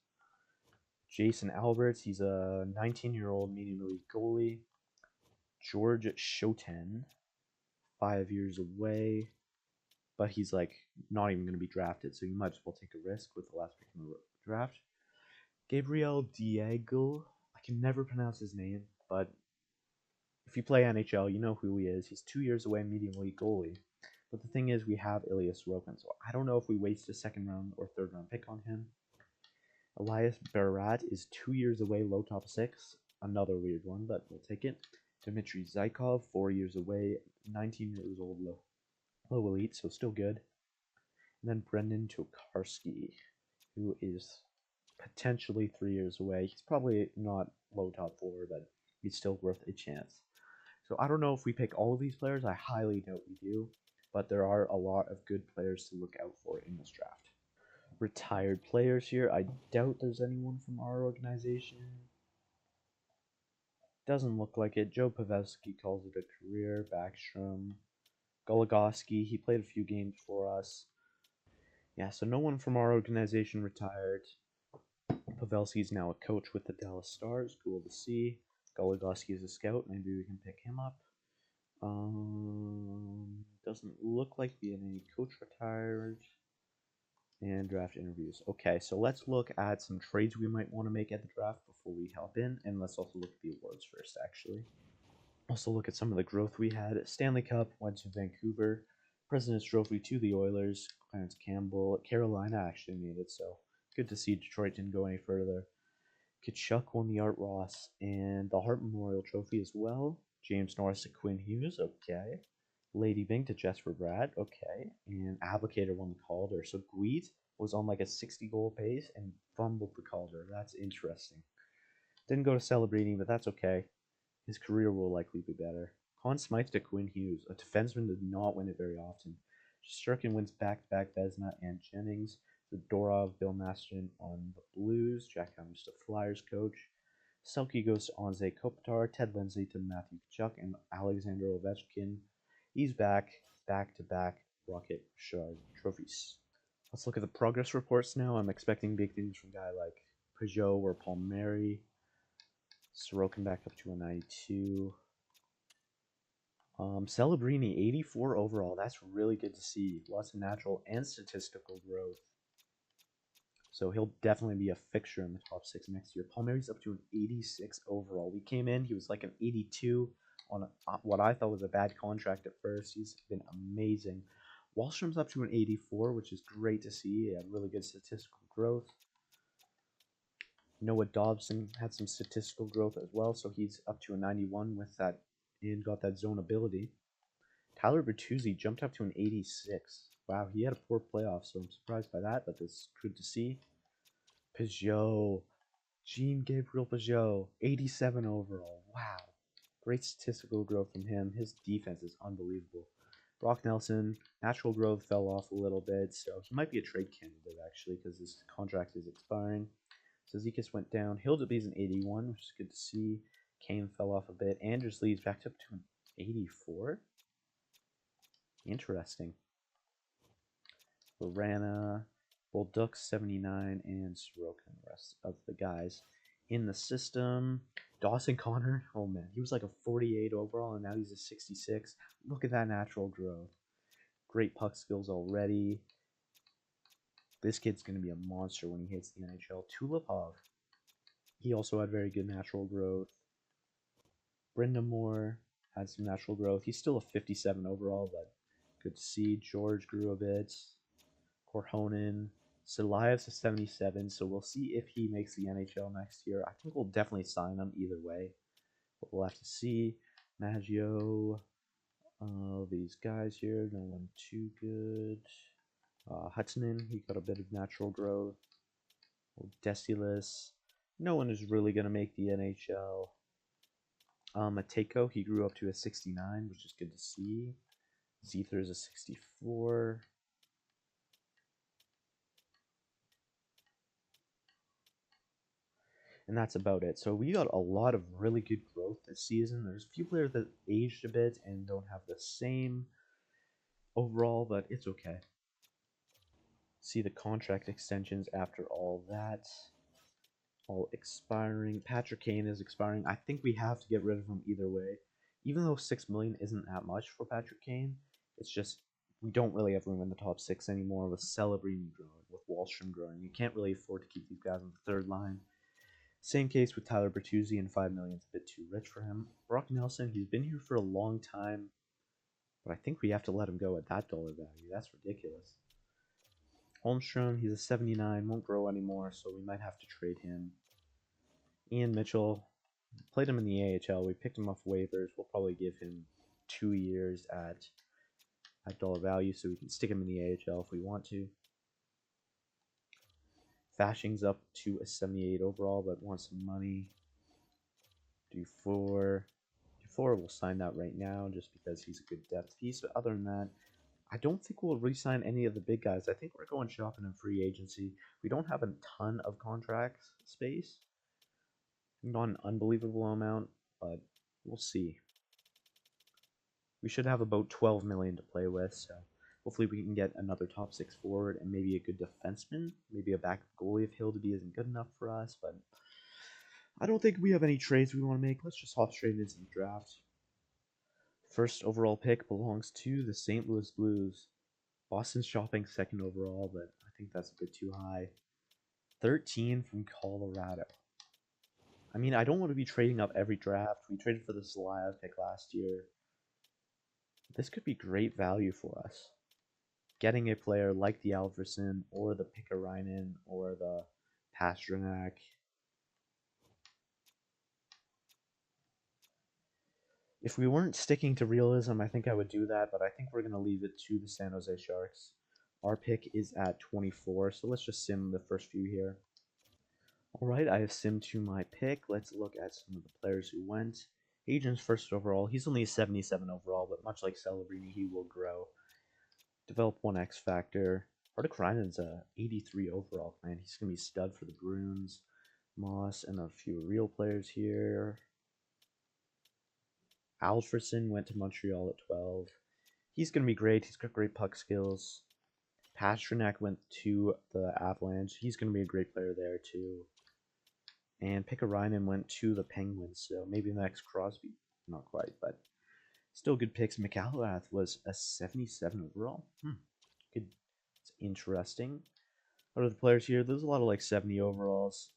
Jason Alberts, he's a 19-year-old medium elite goalie. George Shoten, 5 years away, but he's like not even going to be drafted, so you might as well take a risk with the last pick in the draft. Gabriel Diego, I can never pronounce his name, but if you play NHL, you know who he is. He's 2 years away, medium elite goalie. But the thing is, we have Ilya Sorokin, so I don't know if we waste a second round or third round pick on him. Elias Barat is 2 years away, low top 6. Another weird one, but we'll take it. Dmitry Zykov, 4 years away, 19 years old, low elite, so still good. And then Brendan Tokarski, who is potentially 3 years away. He's probably not low top 4, but he's still worth a chance. So I don't know if we pick all of these players. I highly doubt we do, but there are a lot of good players to look out for in this draft. Retired players here. I doubt there's anyone from our organization. Doesn't look like it. Joe Pavelski calls it a career. Backstrom. Goligoski, he played a few games for us. Yeah, so no one from our organization retired. Pavelski's now a coach with the Dallas Stars. Cool to see. Goligoski is a scout. Maybe we can pick him up. Doesn't look like we had any coach retired. And draft interviews. Okay, so let's look at some trades we might want to make at the draft before we hop in. And let's also look at the awards first, actually. Also look at some of the growth we had. Stanley Cup went to Vancouver. President's Trophy to the Oilers. Clarence Campbell. Carolina actually made it, so good to see Detroit didn't go any further. Kachuk won the Art Ross and the Hart Memorial Trophy as well. James Norris to Quinn Hughes, okay. Lady Bing to Jesper Bratt, okay. And Applicator won the Calder. So Gweet was on like a 60-goal pace and fumbled the Calder. That's interesting. Didn't go to celebrating, but that's okay. His career will likely be better. Conn Smythe to Quinn Hughes. A defenseman does not win it very often. Shesterkin wins back-to-back Vezina and Jennings. Zadorov, Bill Masterton on the Blues. Jack Adams to Flyers coach. Selke goes to Anze Kopitar. Ted Lindsay to Matthew Tkachuk and Alexander Ovechkin. He's back-to-back Rocket Richard trophies. Let's look at the progress reports now. I'm expecting big things from a guy like Peugeot or Palmieri. Sorokin back up to a 92. Celebrini, 84 overall. That's really good to see. Lots of natural and statistical growth. So he'll definitely be a fixture in the top 6 next year. Palmieri's up to an 86 overall. We came in, he was like an 82 on what I thought was a bad contract at first. He's been amazing. Wallstrom's up to an 84, which is great to see. He had really good statistical growth. Noah Dobson had some statistical growth as well, so he's up to a 91 with that and got that zone ability. Tyler Bertuzzi jumped up to an 86. Wow, he had a poor playoff, so I'm surprised by that, but that's good to see. Peugeot. Jean-Gabriel Peugeot, 87 overall. Wow. Great statistical growth from him. His defense is unbelievable. Brock Nelson, natural growth fell off a little bit, so he might be a trade candidate, actually, because his contract is expiring. Zizekas went down. Hildeby's an 81, which is good to see. Kane fell off a bit. Andrews Lee's backed up to an 84. Interesting. Lorana, Bolduc 79, and Sorokin, the rest of the guys in the system. Dawson Connor, oh man, he was like a 48 overall, and now he's a 66. Look at that natural growth. Great puck skills already. This kid's going to be a monster when he hits the NHL. Tulipov, he also had very good natural growth. Brindamore had some natural growth. He's still a 57 overall, but good to see. George grew a bit. Korhonen. Silaev's a 77, so we'll see if he makes the NHL next year. I think we'll definitely sign him either way, but we'll have to see. Maggio. These guys here, no one too good. Huttunen, he got a bit of natural growth. Decius. No one is really going to make the NHL. Mateko, he grew up to a 69, which is good to see. Zether is a 64. And that's about it. So we got a lot of really good growth this season. There's a few players that aged a bit and don't have the same overall, but it's okay. See the contract extensions after all that. all expiring. Patrick Kane is expiring. I think we have to get rid of him either way. Even though 6 million isn't that much for Patrick Kane, it's just we don't really have room in the top 6 anymore with Celebrini growing, with Wallstrom growing. You can't really afford to keep these guys on the third line. Same case with Tyler Bertuzzi, and 5 million is a bit too rich for him. Brock Nelson, he's been here for a long time, but I think we have to let him go at that dollar value. That's ridiculous. Holmstrom, he's a 79, won't grow anymore, so we might have to trade him. Ian Mitchell, played him in the AHL. We picked him off waivers. We'll probably give him 2 years at dollar value, so we can stick him in the AHL if we want to. Fashing's up to a 78 overall, but wants some money. Dufour, we'll sign that right now just because he's a good depth piece. But other than that, I don't think we'll re-sign any of the big guys. I think we're going shopping in free agency. We don't have a ton of contract space. Not an unbelievable amount, but we'll see. We should have about 12 million to play with, so hopefully we can get another top 6 forward and maybe a good defenseman. Maybe a backup goalie if Hildeby isn't good enough for us, but I don't think we have any trades we want to make. Let's just hop straight into the draft. First overall pick belongs to the St. Louis Blues. Boston's shopping second overall, but I think that's a bit too high. 13 from Colorado. I mean, I don't want to be trading up every draft. We traded for the Zelayev pick last year. This could be great value for us. Getting a player like the Alverson or the Pikkarainen or the Pastrnak. If we weren't sticking to realism, I think I would do that, but I think we're going to leave it to the San Jose Sharks. Our pick is at 24, so let's just sim the first few here. Alright, I have simmed to my pick. Let's look at some of the players who went. Agent's first overall. He's only a 77 overall, but much like Celebrini, he will grow. Develop one X factor. Artic Ryan's a 83 overall, man. He's going to be stud for the Bruins. Moss and a few real players here. Alfredson went to Montreal at 12. He's going to be great. He's got great puck skills. Pastrnak went to the Avalanche. He's going to be a great player there, too. And Pikkarainen went to the Penguins, so maybe the next Crosby. Not quite, but still good picks. McAlrath was a 77 overall. Good. It's interesting. Out of the players here, there's a lot of like 70 overalls.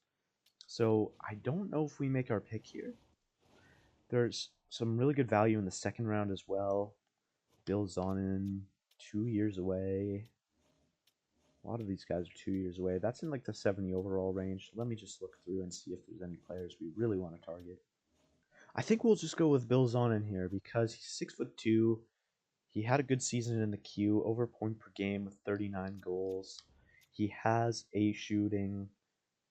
So I don't know if we make our pick here. There's some really good value in the second round as well. Bill Zonin, 2 years away. A lot of these guys are 2 years away. That's in like the 70 overall range. Let me just look through and see if there's any players we really want to target. I think we'll just go with Bill Zonin here because he's 6'2". He had a good season in the Q, over a point per game with 39 goals. He has A shooting.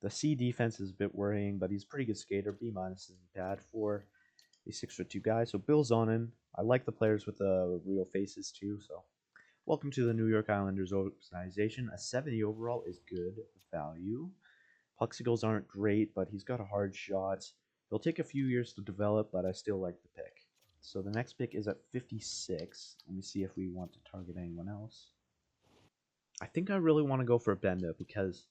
The C defense is a bit worrying, but he's a pretty good skater. B- isn't bad for a 6'2" guy. So Bill Zonin. I like the players with the real faces too. So welcome to the New York Islanders organization. A 70 overall is good value. Puck skills aren't great, but he's got a hard shot. It'll take a few years to develop, but I still like the pick. So the next pick is at 56. Let me see if we want to target anyone else. I think I really want to go for Benda because,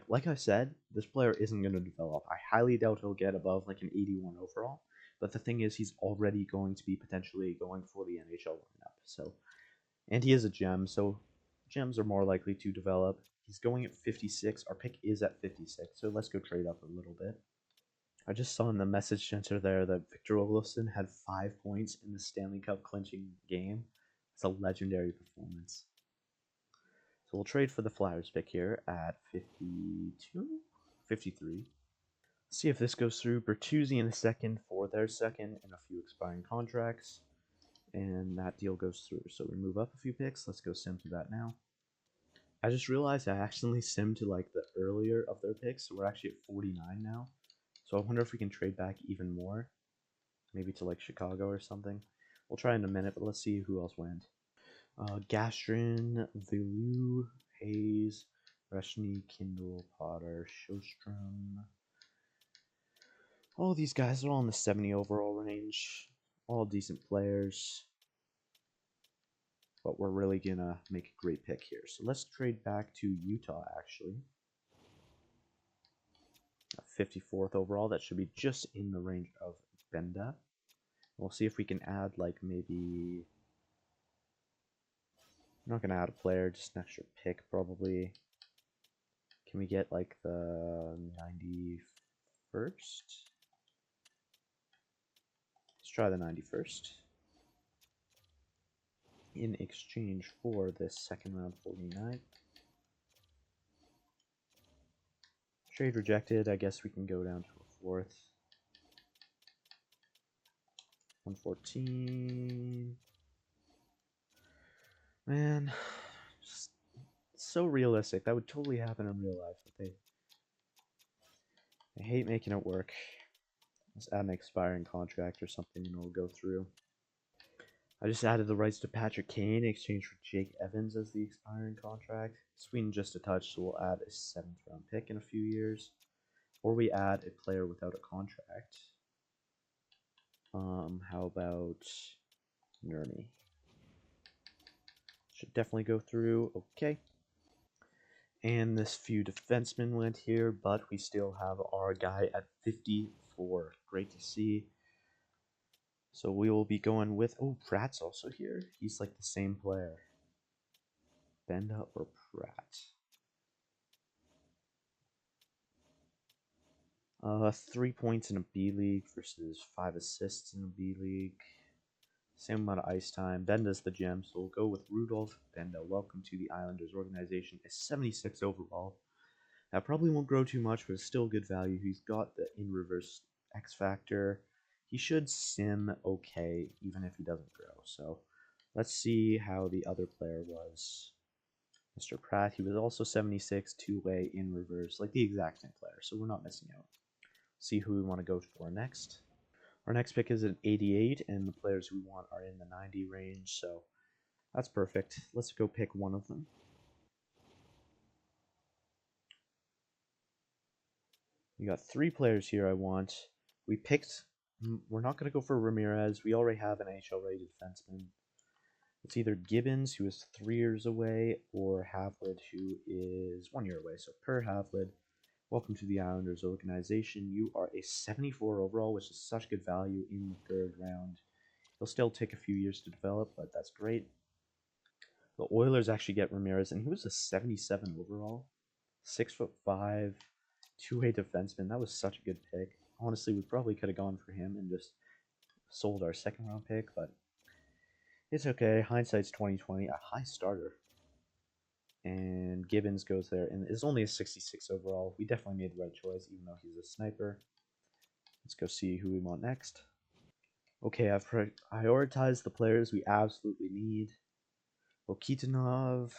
like I said, this player isn't going to develop. I highly doubt he'll get above like an 81 overall. But the thing is, he's already going to be potentially going for the NHL lineup. So, and he is a gem, so gems are more likely to develop. He's going at 56. Our pick is at 56, so let's go trade up a little bit. I just saw in the message center there that Victor Olofsson had 5 points in the Stanley Cup clinching game. It's a legendary performance. So we'll trade for the Flyers pick here at 52? 53. See if this goes through. Bertuzzi in a second for their second and a few expiring contracts. And that deal goes through. So we move up a few picks. Let's go sim to that now. I just realized I accidentally simmed to like the earlier of their picks. So we're actually at 49 now. So I wonder if we can trade back even more. Maybe to like Chicago or something. We'll try in a minute, but let's see who else went. Gastrin, Villu, Hayes, Reshny, Kindle, Potter, Shostrom. All these guys are all in the 70 overall range. All decent players. But we're really going to make a great pick here. So let's trade back to Utah, actually. At 54th overall. That should be just in the range of Benda. We'll see if we can add, like, maybe... I'm not going to add a player, just an extra pick, probably. Can we get, like, the 91st? Let's try the 91st. In exchange for this second round 49. Trade rejected. I guess we can go down to a 4th. 114. Man, just so realistic. That would totally happen in real life. But they hate making it work. Let's add an expiring contract or something and it'll go through. I just added the rights to Patrick Kane in exchange for Jake Evans as the expiring contract. Sweden just a touch, so we'll add a 7th round pick in a few years. Or we add a player without a contract. How about Nurmi? Should definitely go through. Okay. And this few defensemen went here, but we still have our guy at 54. Great to see. So we will be going with... Oh, Pratt's also here. He's like the same player. Benda or Pratt? 3 points in a B League versus 5 assists in a B League. Same amount of ice time. Benda's the gem, so we'll go with Rudolph Benda. Welcome to the Islanders organization. A 76 overall. That probably won't grow too much, but it's still good value. He's got the in-reverse X factor. He should sim okay, even if he doesn't grow. So let's see how the other player was. Mr. Pratt, he was also 76, two-way, in reverse, like the exact same player, so we're not missing out. See who we want to go for next. Our next pick is an 88, and the players we want are in the 90 range, so that's perfect. Let's go pick one of them. We got 3 players here I want. We picked... We're not going to go for Ramirez. We already have an NHL-ready defenseman. It's either Gibbons, who is 3 years away, or Havlid, who is 1 year away. So per Havlid, welcome to the Islanders organization. You are a 74 overall, which is such good value in the 3rd round. He'll still take a few years to develop, but that's great. The Oilers actually get Ramirez, and he was a 77 overall. 6'5", two-way defenseman. That was such a good pick. Honestly, we probably could have gone for him and just sold our 2nd round pick, but it's okay. Hindsight's 2020. A high starter. And Gibbons goes there, and it's only a 66 overall. We definitely made the right choice, even though he's a sniper. Let's go see who we want next. Okay, I've prioritized the players we absolutely need. Okitanov,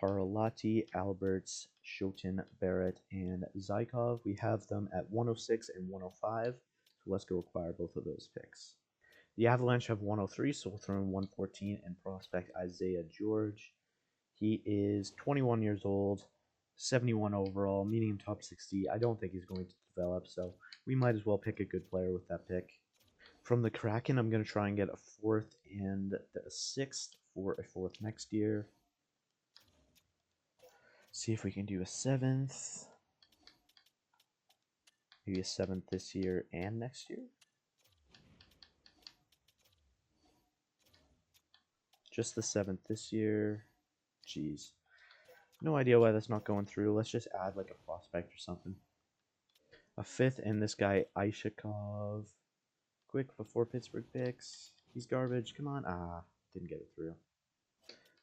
Karlati, Alberts, Shoten, Barrett, and Zykov. We have them at 106 and 105, so let's go acquire both of those picks. The Avalanche have 103, so we'll throw in 114 and prospect Isaiah George. He is 21 years old, 71 overall, medium top 60. I don't think he's going to develop, so we might as well pick a good player with that pick. From the Kraken, I'm going to try and get a 4th and a 6th for a 4th next year. See if we can do a 7th. Maybe a 7th this year and next year. Just the 7th this year. Jeez. No idea why that's not going through. Let's just add like a prospect or something. A 5th and this guy Ishakov. Quick before Pittsburgh picks. He's garbage. Come on. Ah, didn't get it through.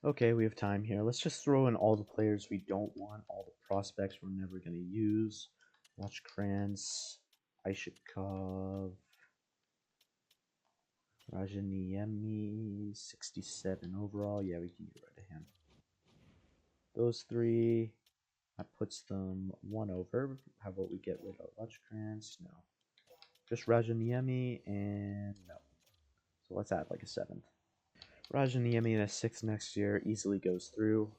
Okay, we have time here. Let's just throw in all the players we don't want, all the prospects we're never going to use. Watch Krantz, Ishakov, Rajaniemi, 67 overall. Yeah, we can get rid of him. Those 3, that puts them 1 over. How about we get rid of Krantz? No. Just Rajaniemi and no. So let's add like a 7th. Rajaniemi in a 6th next year easily goes through.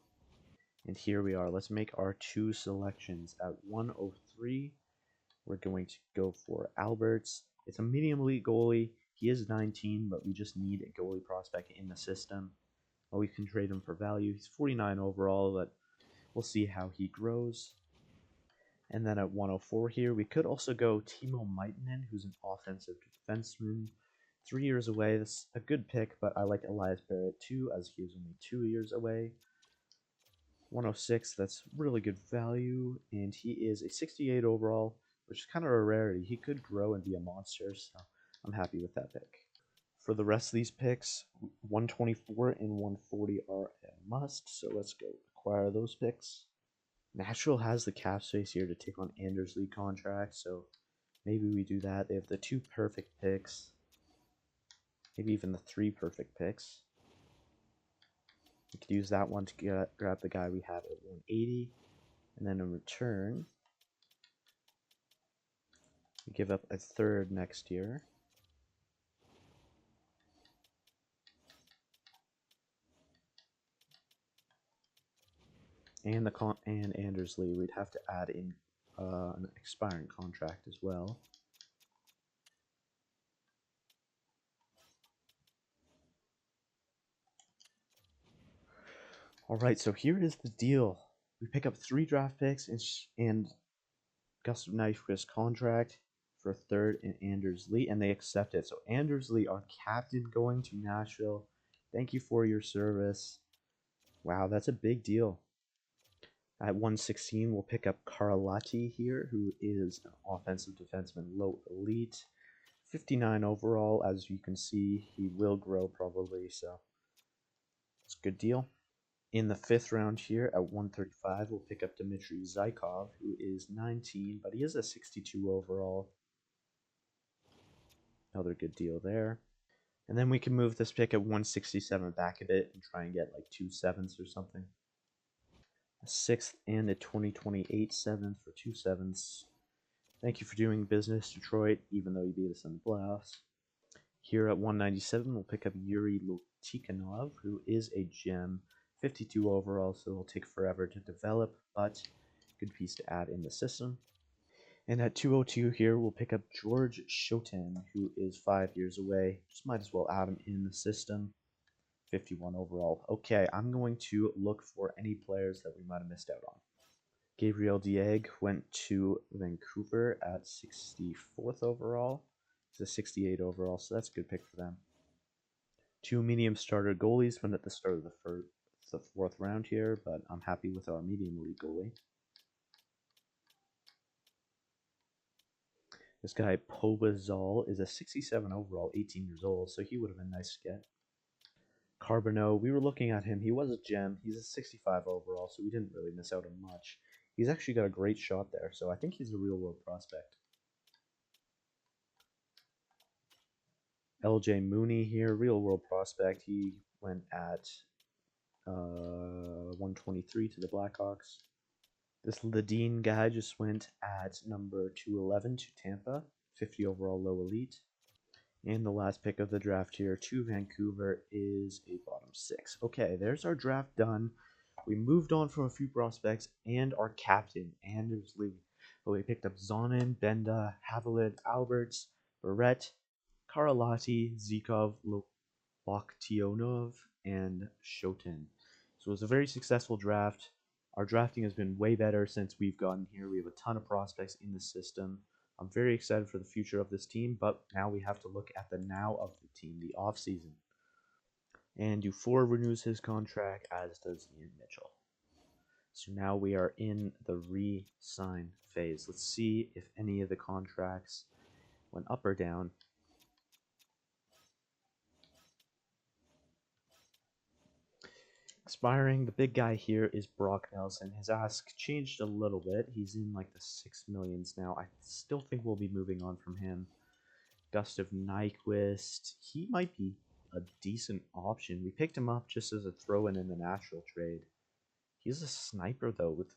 And here we are. Let's make our 2 selections. At 103, we're going to go for Alberts. It's a medium elite goalie. He is 19, but we just need a goalie prospect in the system. Well, we can trade him for value. He's 49 overall, but we'll see how he grows. And then at 104 here, we could also go Timo Maitinen, who's an offensive defenseman. 3 years away, that's a good pick, but I like Elias Barrett too, as he was only 2 years away. 106, that's really good value, and he is a 68 overall, which is kind of a rarity. He could grow and be a monster, so I'm happy with that pick. For the rest of these picks, 124 and 140 are a must, so let's go acquire those picks. Nashville has the cap space here to take on Anders Lee contract, so maybe we do that. They have the 2 perfect picks, maybe even the 3 perfect picks. We could use that one to grab the guy we have at 180, and then in return, we give up a 3rd next year. And and Anders Lee, we'd have to add in an expiring contract as well. All right, so here is the deal. We pick up 3 draft picks and Gustav Nyquist's contract for a 3rd and Anders Lee, and they accept it. So Anders Lee, our captain, going to Nashville. Thank you for your service. Wow, that's a big deal. At 116, we'll pick up Karalahti here, who is an offensive defenseman, low elite. 59 overall, as you can see, he will grow probably, so it's a good deal. In the 5th round here at 135, we'll pick up Dmitry Zykov, who is 19, but he is a 62 overall. Another good deal there. And then we can move this pick at 167 back a bit and try and get like 2 7s or something. A 6th and a 2028 7th for 2 7s. Thank you for doing business, Detroit, even though you beat us in the playoffs. Here at 197, we'll pick up Yuri Lotikhanov, who is a gem. 52 overall, so it'll take forever to develop, but good piece to add in the system. And at 202 here, we'll pick up George Shoten, who is 5 years away. Just might as well add him in the system. 51 overall. Okay, I'm going to look for any players that we might have missed out on. Gabriel Dieg went to Vancouver at 64th overall. He's a 68 overall, so that's a good pick for them. 2 medium starter goalies went at the start of the 4th round here, but I'm happy with our medium league goalie. This guy, Pobazal, is a 67 overall, 18 years old, so he would have been nice to get. Carbonneau, we were looking at him. He was a gem. He's a 65 overall, so we didn't really miss out on much. He's actually got a great shot there, so I think he's a real-world prospect. LJ Mooney here, real-world prospect. He went at 123 to the Blackhawks. This Ledeen guy just went at number 211 to Tampa, 50 overall low elite. And the last pick of the draft here to Vancouver is a bottom 6. Okay, there's our draft done. We moved on from a few prospects and our captain, Anders Lee. But we picked up Zonin, Benda, Haviland, Alberts, Barrett, Karalahti, Zykov, Loktionov, and Shoten. So it was a very successful draft. Our drafting has been way better since we've gotten here. We have a ton of prospects in the system. I'm very excited for the future of this team, but now we have to look at the now of the team, the offseason. And Dufour renews his contract, as does Ian Mitchell. So now we are in the re-sign phase. Let's see if any of the contracts went up or down. Expiring, the big guy here is Brock Nelson. His ask changed a little bit. He's in like the 6 millions now. I still think we'll be moving on from him. Gustav Nyquist, he might be a decent option. We picked him up just as a throw-in the Nashville trade. He's a sniper, though, with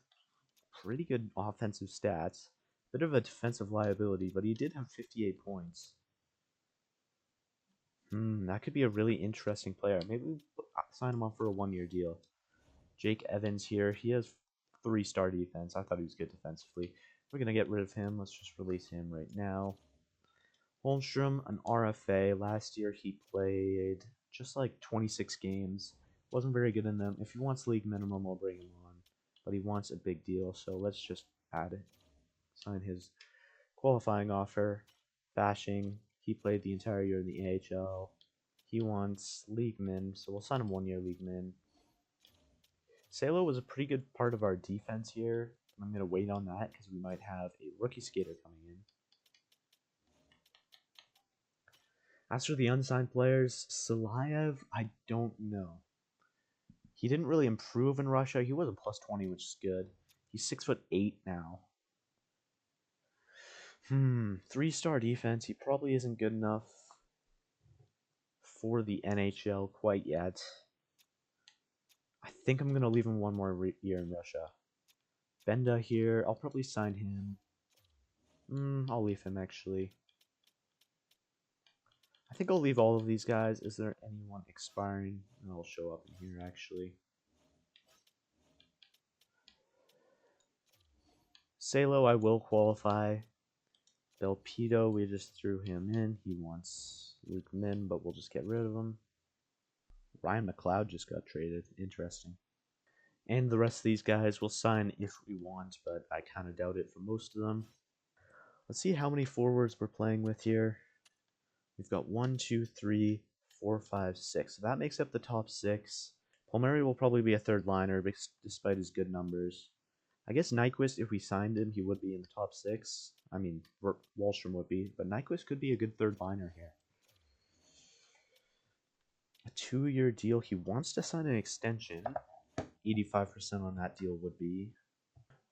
pretty good offensive stats. Bit of a defensive liability, but he did have 58 points. That could be a really interesting player. Maybe we sign him up for a 1-year deal. Jake Evans here. He has 3-star defense. I thought he was good defensively. We're going to get rid of him. Let's just release him right now. Holmstrom, an RFA. Last year he played just like 26 games. Wasn't very good in them. If he wants league minimum, we'll bring him on. But he wants a big deal, so let's just add it. sign his qualifying offer. Bashing, he played the entire year in the AHL. He wants league min, so we'll sign him 1 year league min. Salo was a pretty good part of our defense here. I'm going to wait on that because we might have a rookie skater coming in. As for the unsigned players, Salayev, I don't know. He didn't really improve in Russia. He was a plus 20, which is good. He's 6'8" now. 3-star defense. He probably isn't good enough for the NHL quite yet. I think I'm going to leave him 1 more year in Russia. Benda here. I'll probably sign him. I'll leave him, actually. I think I'll leave all of these guys. Is there anyone expiring? I'll show up in here, actually. Salo, I will qualify. Belpedo, we just threw him in. He wants Luke Min, but we'll just get rid of him. Ryan McLeod just got traded. Interesting. And the rest of these guys will sign if we want, but I kind of doubt it for most of them. Let's see how many forwards we're playing with here. We've got 1, 2, 3, 4, 5, 6. So that makes up the top 6. Palmieri will probably be a third liner despite his good numbers. I guess Nyquist, if we signed him, he would be in the top 6. I mean, Wallstrom would be, but Nyquist could be a good third liner here. A 2-year deal. He wants to sign an extension. 85% on that deal would be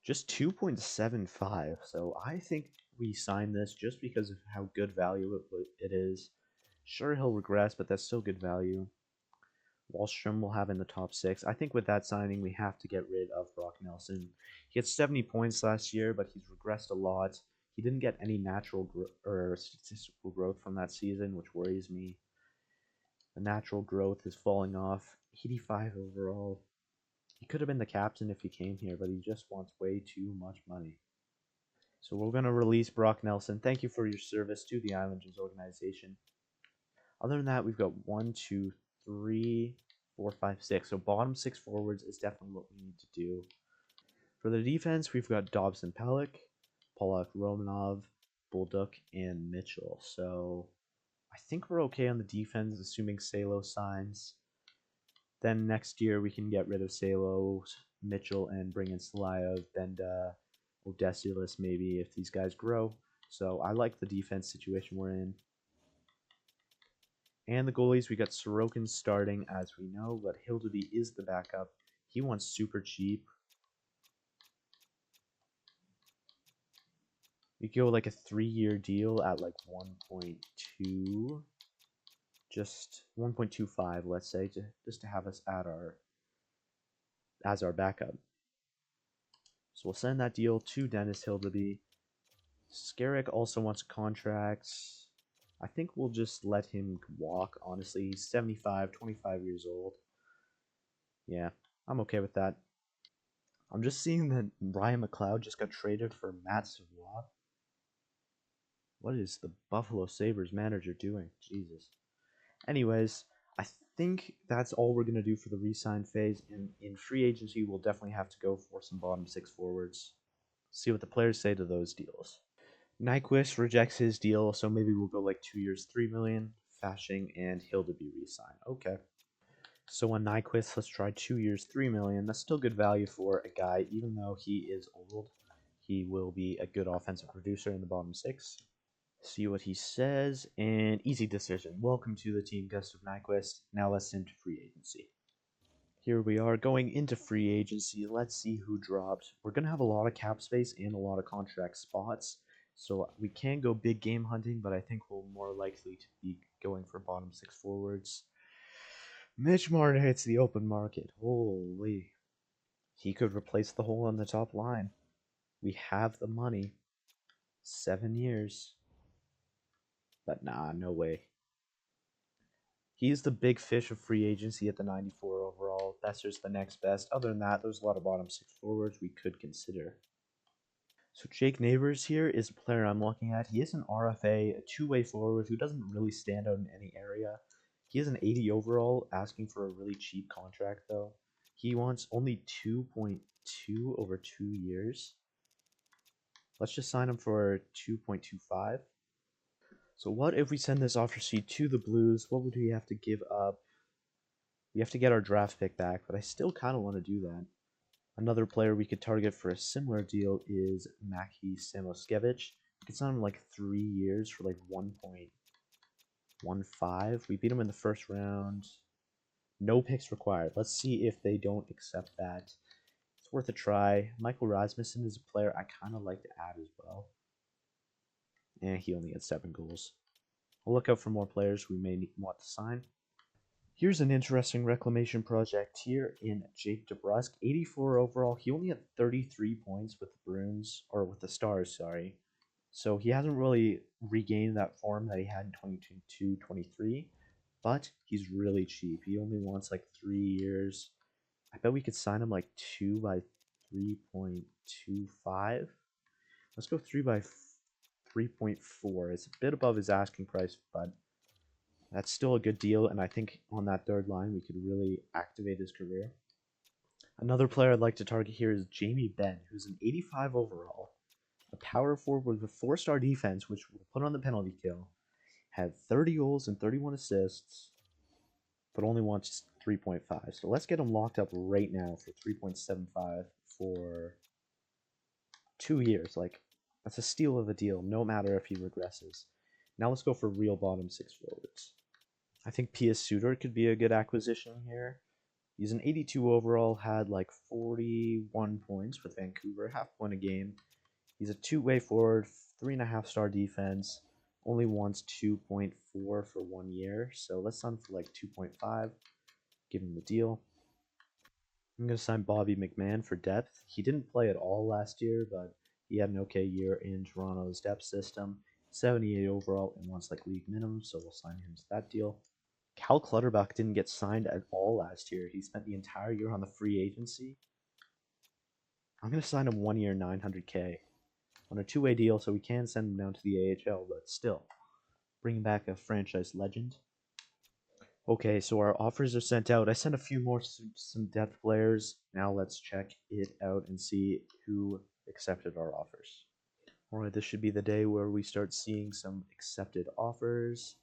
just 2.75. So I think we sign this just because of how good value it is. Sure, he'll regress, but that's still good value. Wallstrom will have in the top 6. I think with that signing, we have to get rid of Brock Nelson. He had 70 points last year, but he's regressed a lot. He didn't get any natural or statistical growth from that season, which worries me. The natural growth is falling off. 85 overall. He could have been the captain if he came here, but he just wants way too much money. So we're going to release Brock Nelson. Thank you for your service to the Islanders organization. Other than that, we've got 1, 2, 3, 4, 5, 6. So bottom 6 forwards is definitely what we need to do. For the defense, we've got Dobson Pelech, Polak Romanov, Bulduk, and Mitchell. So I think we're okay on the defense, assuming Salo signs. Then next year we can get rid of Salo, Mitchell, and bring in Salayev, Benda, Odesilis maybe if these guys grow. So I like the defense situation we're in. And the goalies, we got Sorokin starting, as we know, but Hildeby is the backup. He wants super cheap. We go like a 3-year deal at like 1.2, just 1.25, let's say, just to have us at as our backup. So we'll send that deal to Dennis Hildeby. Skarek also wants contracts. I think we'll just let him walk, honestly. He's 75, 25 years old. Yeah, I'm okay with that. I'm just seeing that Ryan McLeod just got traded for Matt Savoie. What is the Buffalo Sabres manager doing? Jesus. Anyways, I think that's all we're going to do for the re-sign phase. In free agency, we'll definitely have to go for some bottom 6 forwards. See what the players say to those deals. Nyquist rejects his deal, so maybe we'll go like 2 years, $3 million. Fashing and Hildeby re-sign. Okay. So on Nyquist, let's try 2 years, $3 million. That's still good value for a guy, even though he is old. He will be a good offensive producer in the bottom 6. See what he says, and easy decision. Welcome to the team, Gustav Nyquist. Now let's into free agency. Here we are going into free agency. Let's see who drops. We're going to have a lot of cap space and a lot of contract spots. So we can go big game hunting, but I think we're more likely to be going for bottom 6 forwards. Mitch Marner hits the open market. Holy. He could replace the hole on the top line. We have the money. 7 years. But nah, no way. He's the big fish of free agency at the 94 overall. Besser's the next best. Other than that, there's a lot of bottom 6 forwards we could consider. So Jake Neighbors here is a player I'm looking at. He is an RFA, a 2-way forward who doesn't really stand out in any area. He is an 80 overall, asking for a really cheap contract though. He wants only 2.2 over 2 years. Let's just sign him for 2.25. So what if we send this offer sheet to the Blues? What would we have to give up? We have to get our draft pick back, but I still kind of want to do that. Another player we could target for a similar deal is Maki Samoskevich. We could sign him like 3 years for like 1.15. We beat him in the first round. No picks required. Let's see if they don't accept that. It's worth a try. Michael Rasmussen is a player I kind of like to add as well. And he only had 7 goals. I'll look out for more players we may want to sign. Here's an interesting reclamation project here in Jake DeBrusk. 84 overall. He only had 33 points with the Bruins, or with the Stars, sorry. So he hasn't really regained that form that he had in 2022-23, but he's really cheap. He only wants like 3 years. I bet we could sign him like 2 by 3.25. Let's go 3 by 3.4. It's a bit above his asking price, but that's still a good deal, and I think on that third line we could really activate his career. Another player I'd like to target here is Jamie Benn, who's an 85 overall, a power forward with a 4-star defense, which we'll put on the penalty kill, had 30 goals and 31 assists, but only wants 3.5. So let's get him locked up right now for 3.75 for 2 years. Like, that's a steal of a deal, no matter if he regresses. Now let's go for real bottom 6 forwards. I think P.S. Suter could be a good acquisition here. He's an 82 overall, had like 41 points with Vancouver, half point a game. He's a two-way forward, 3.5-star defense, only wants 2.4 for 1 year. So let's sign for like 2.5, give him the deal. I'm going to sign Bobby McMahon for depth. He didn't play at all last year, but he had an okay year in Toronto's depth system. 78 overall and wants like league minimum, so we'll sign him to that deal. Cal Clutterbuck didn't get signed at all last year. He spent the entire year on the free agency. I'm going to sign him 1 year, 900K on a 2-way deal, so we can send him down to the AHL, but still, bring back a franchise legend. Okay, so our offers are sent out. I sent a few more some depth players. Now let's check it out and see who accepted our offers. All right, this should be the day where we start seeing some accepted offers.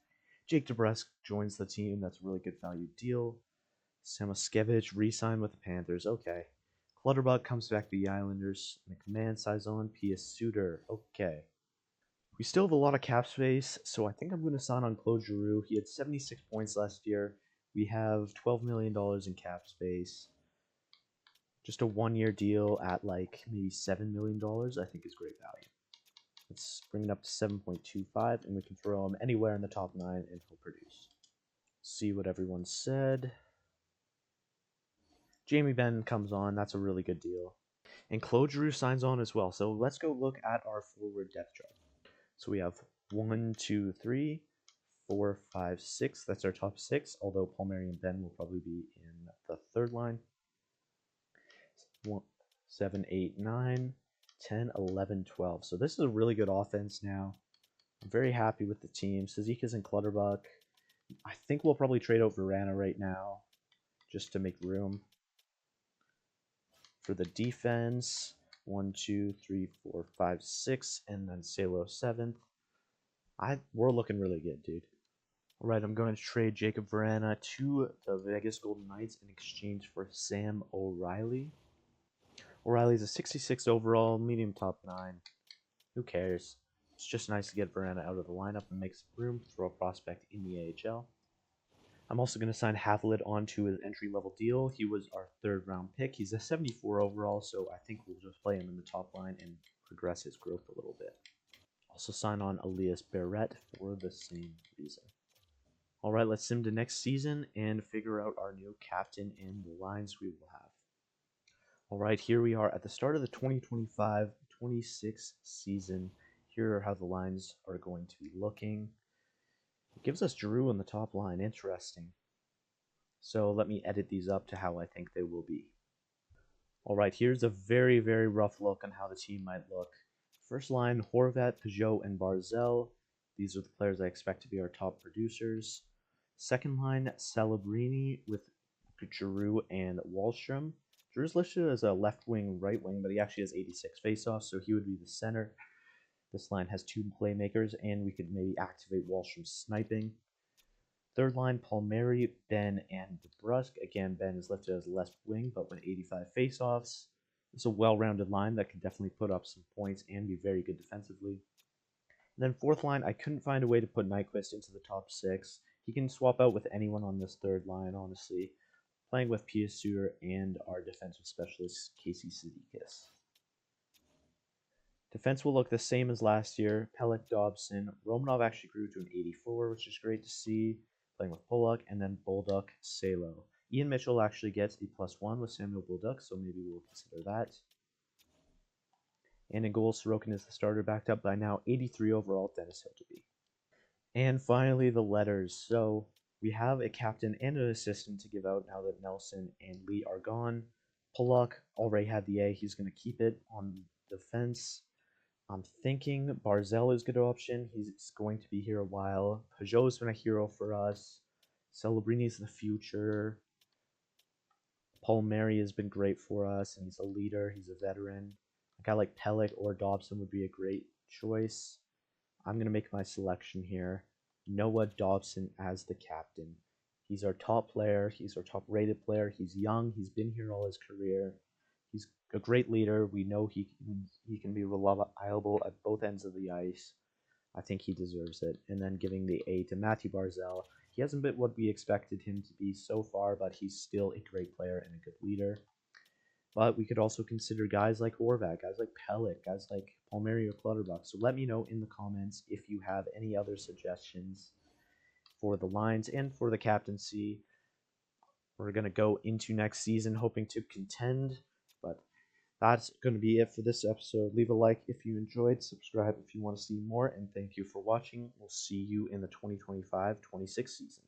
Jake DeBrusk joins the team. That's a really good value deal. Samoskevich re-signed with the Panthers. Okay. Clutterbuck comes back to the Islanders. McMahon signs on. P.S. Suter. Okay. We still have a lot of cap space, so I think I'm going to sign on Claude Giroux. He had 76 points last year. We have $12 million in cap space. Just a 1-year deal at like maybe $7 million, I think is great value. Let's bring it up to 7.25, and we can throw him anywhere in the top 9, and he'll produce. See what everyone said. Jamie Benn comes on. That's a really good deal. And Claude Giroux signs on as well. So let's go look at our forward depth chart. So we have 1, 2, 3, 4, 5, 6. That's our top 6, although Palmieri and Benn will probably be in the third line. 7, 8, 9, 10, 11, 12. So this is a really good offense now. I'm very happy with the team. Cizikas and Clutterbuck. I think we'll probably trade out Verana right now just to make room. For the defense, 1, 2, 3, 4, 5, 6, and then Salo 7th. We're looking really good, dude. All right, I'm going to trade Jacob Verana to the Vegas Golden Knights in exchange for Sam O'Reilly. O'Reilly's a 66 overall, medium top 9. Who cares? It's just nice to get Verana out of the lineup and make some room to throw a prospect in the AHL. I'm also going to sign Havlat onto his entry-level deal. He was our 3rd-round pick. He's a 74 overall, so I think we'll just play him in the top line and progress his growth a little bit. Also sign on Elias Barrett for the same reason. All right, let's sim to next season and figure out our new captain and the lines we will have. All right, here we are at the start of the 2025-26 season. Here are how the lines are going to be looking. It gives us Giroux in the top line. Interesting. So let me edit these up to how I think they will be. All right, here's a very, very rough look on how the team might look. First line, Horvat, Peugeot, and Barzell. These are the players I expect to be our top producers. Second line, Celebrini with Giroux and Wallstrom. Drew's listed as a left wing, right wing, but he actually has 86 faceoffs, so he would be the center. This line has 2 playmakers, and we could maybe activate Walsh from sniping. Third line, Palmieri, Ben, and DeBrusque. Again, Ben is listed as left wing, but with 85 faceoffs. It's a well-rounded line that can definitely put up some points and be very good defensively. And then fourth line, I couldn't find a way to put Nyquist into the top 6. He can swap out with anyone on this third line, honestly. Playing with Pia Suter and our defensive specialist, Casey Sidikis. Defense will look the same as last year. Pelech, Dobson. Romanov actually grew to an 84, which is great to see. Playing with Pollock, and then Bolduc, Salo. Ian Mitchell actually gets a +1 with Samuel Bolduc, so maybe we'll consider that. And in goal, Sorokin is the starter, backed up by now 83 overall, Dennis Hildeby. And finally, the letters. So we have a captain and an assistant to give out now that Nelson and Lee are gone. Pollock already had the A. He's going to keep it on defense. I'm thinking Barzell is a good option. He's going to be here a while. Peugeot's been a hero for us. Celebrini's the future. Palmieri has been great for us, and he's a leader. He's a veteran. A guy like Pelech or Dobson would be a great choice. I'm going to make my selection here. Noah Dobson as the captain. He's our top player. He's our top rated player. He's young. He's been here all his career. He's a great leader. We know he can be reliable at both ends of the ice. I think he deserves it. And then giving the A to Matthew Barzell. He hasn't been what we expected him to be so far, but he's still a great player and a good leader. But we could also consider guys like Horvat, guys like Pelech, guys like Palmieri or Clutterbuck. So let me know in the comments if you have any other suggestions for the lines and for the captaincy. We're going to go into next season hoping to contend, but that's going to be it for this episode. Leave a like if you enjoyed, subscribe if you want to see more, and thank you for watching. We'll see you in the 2025-26 season.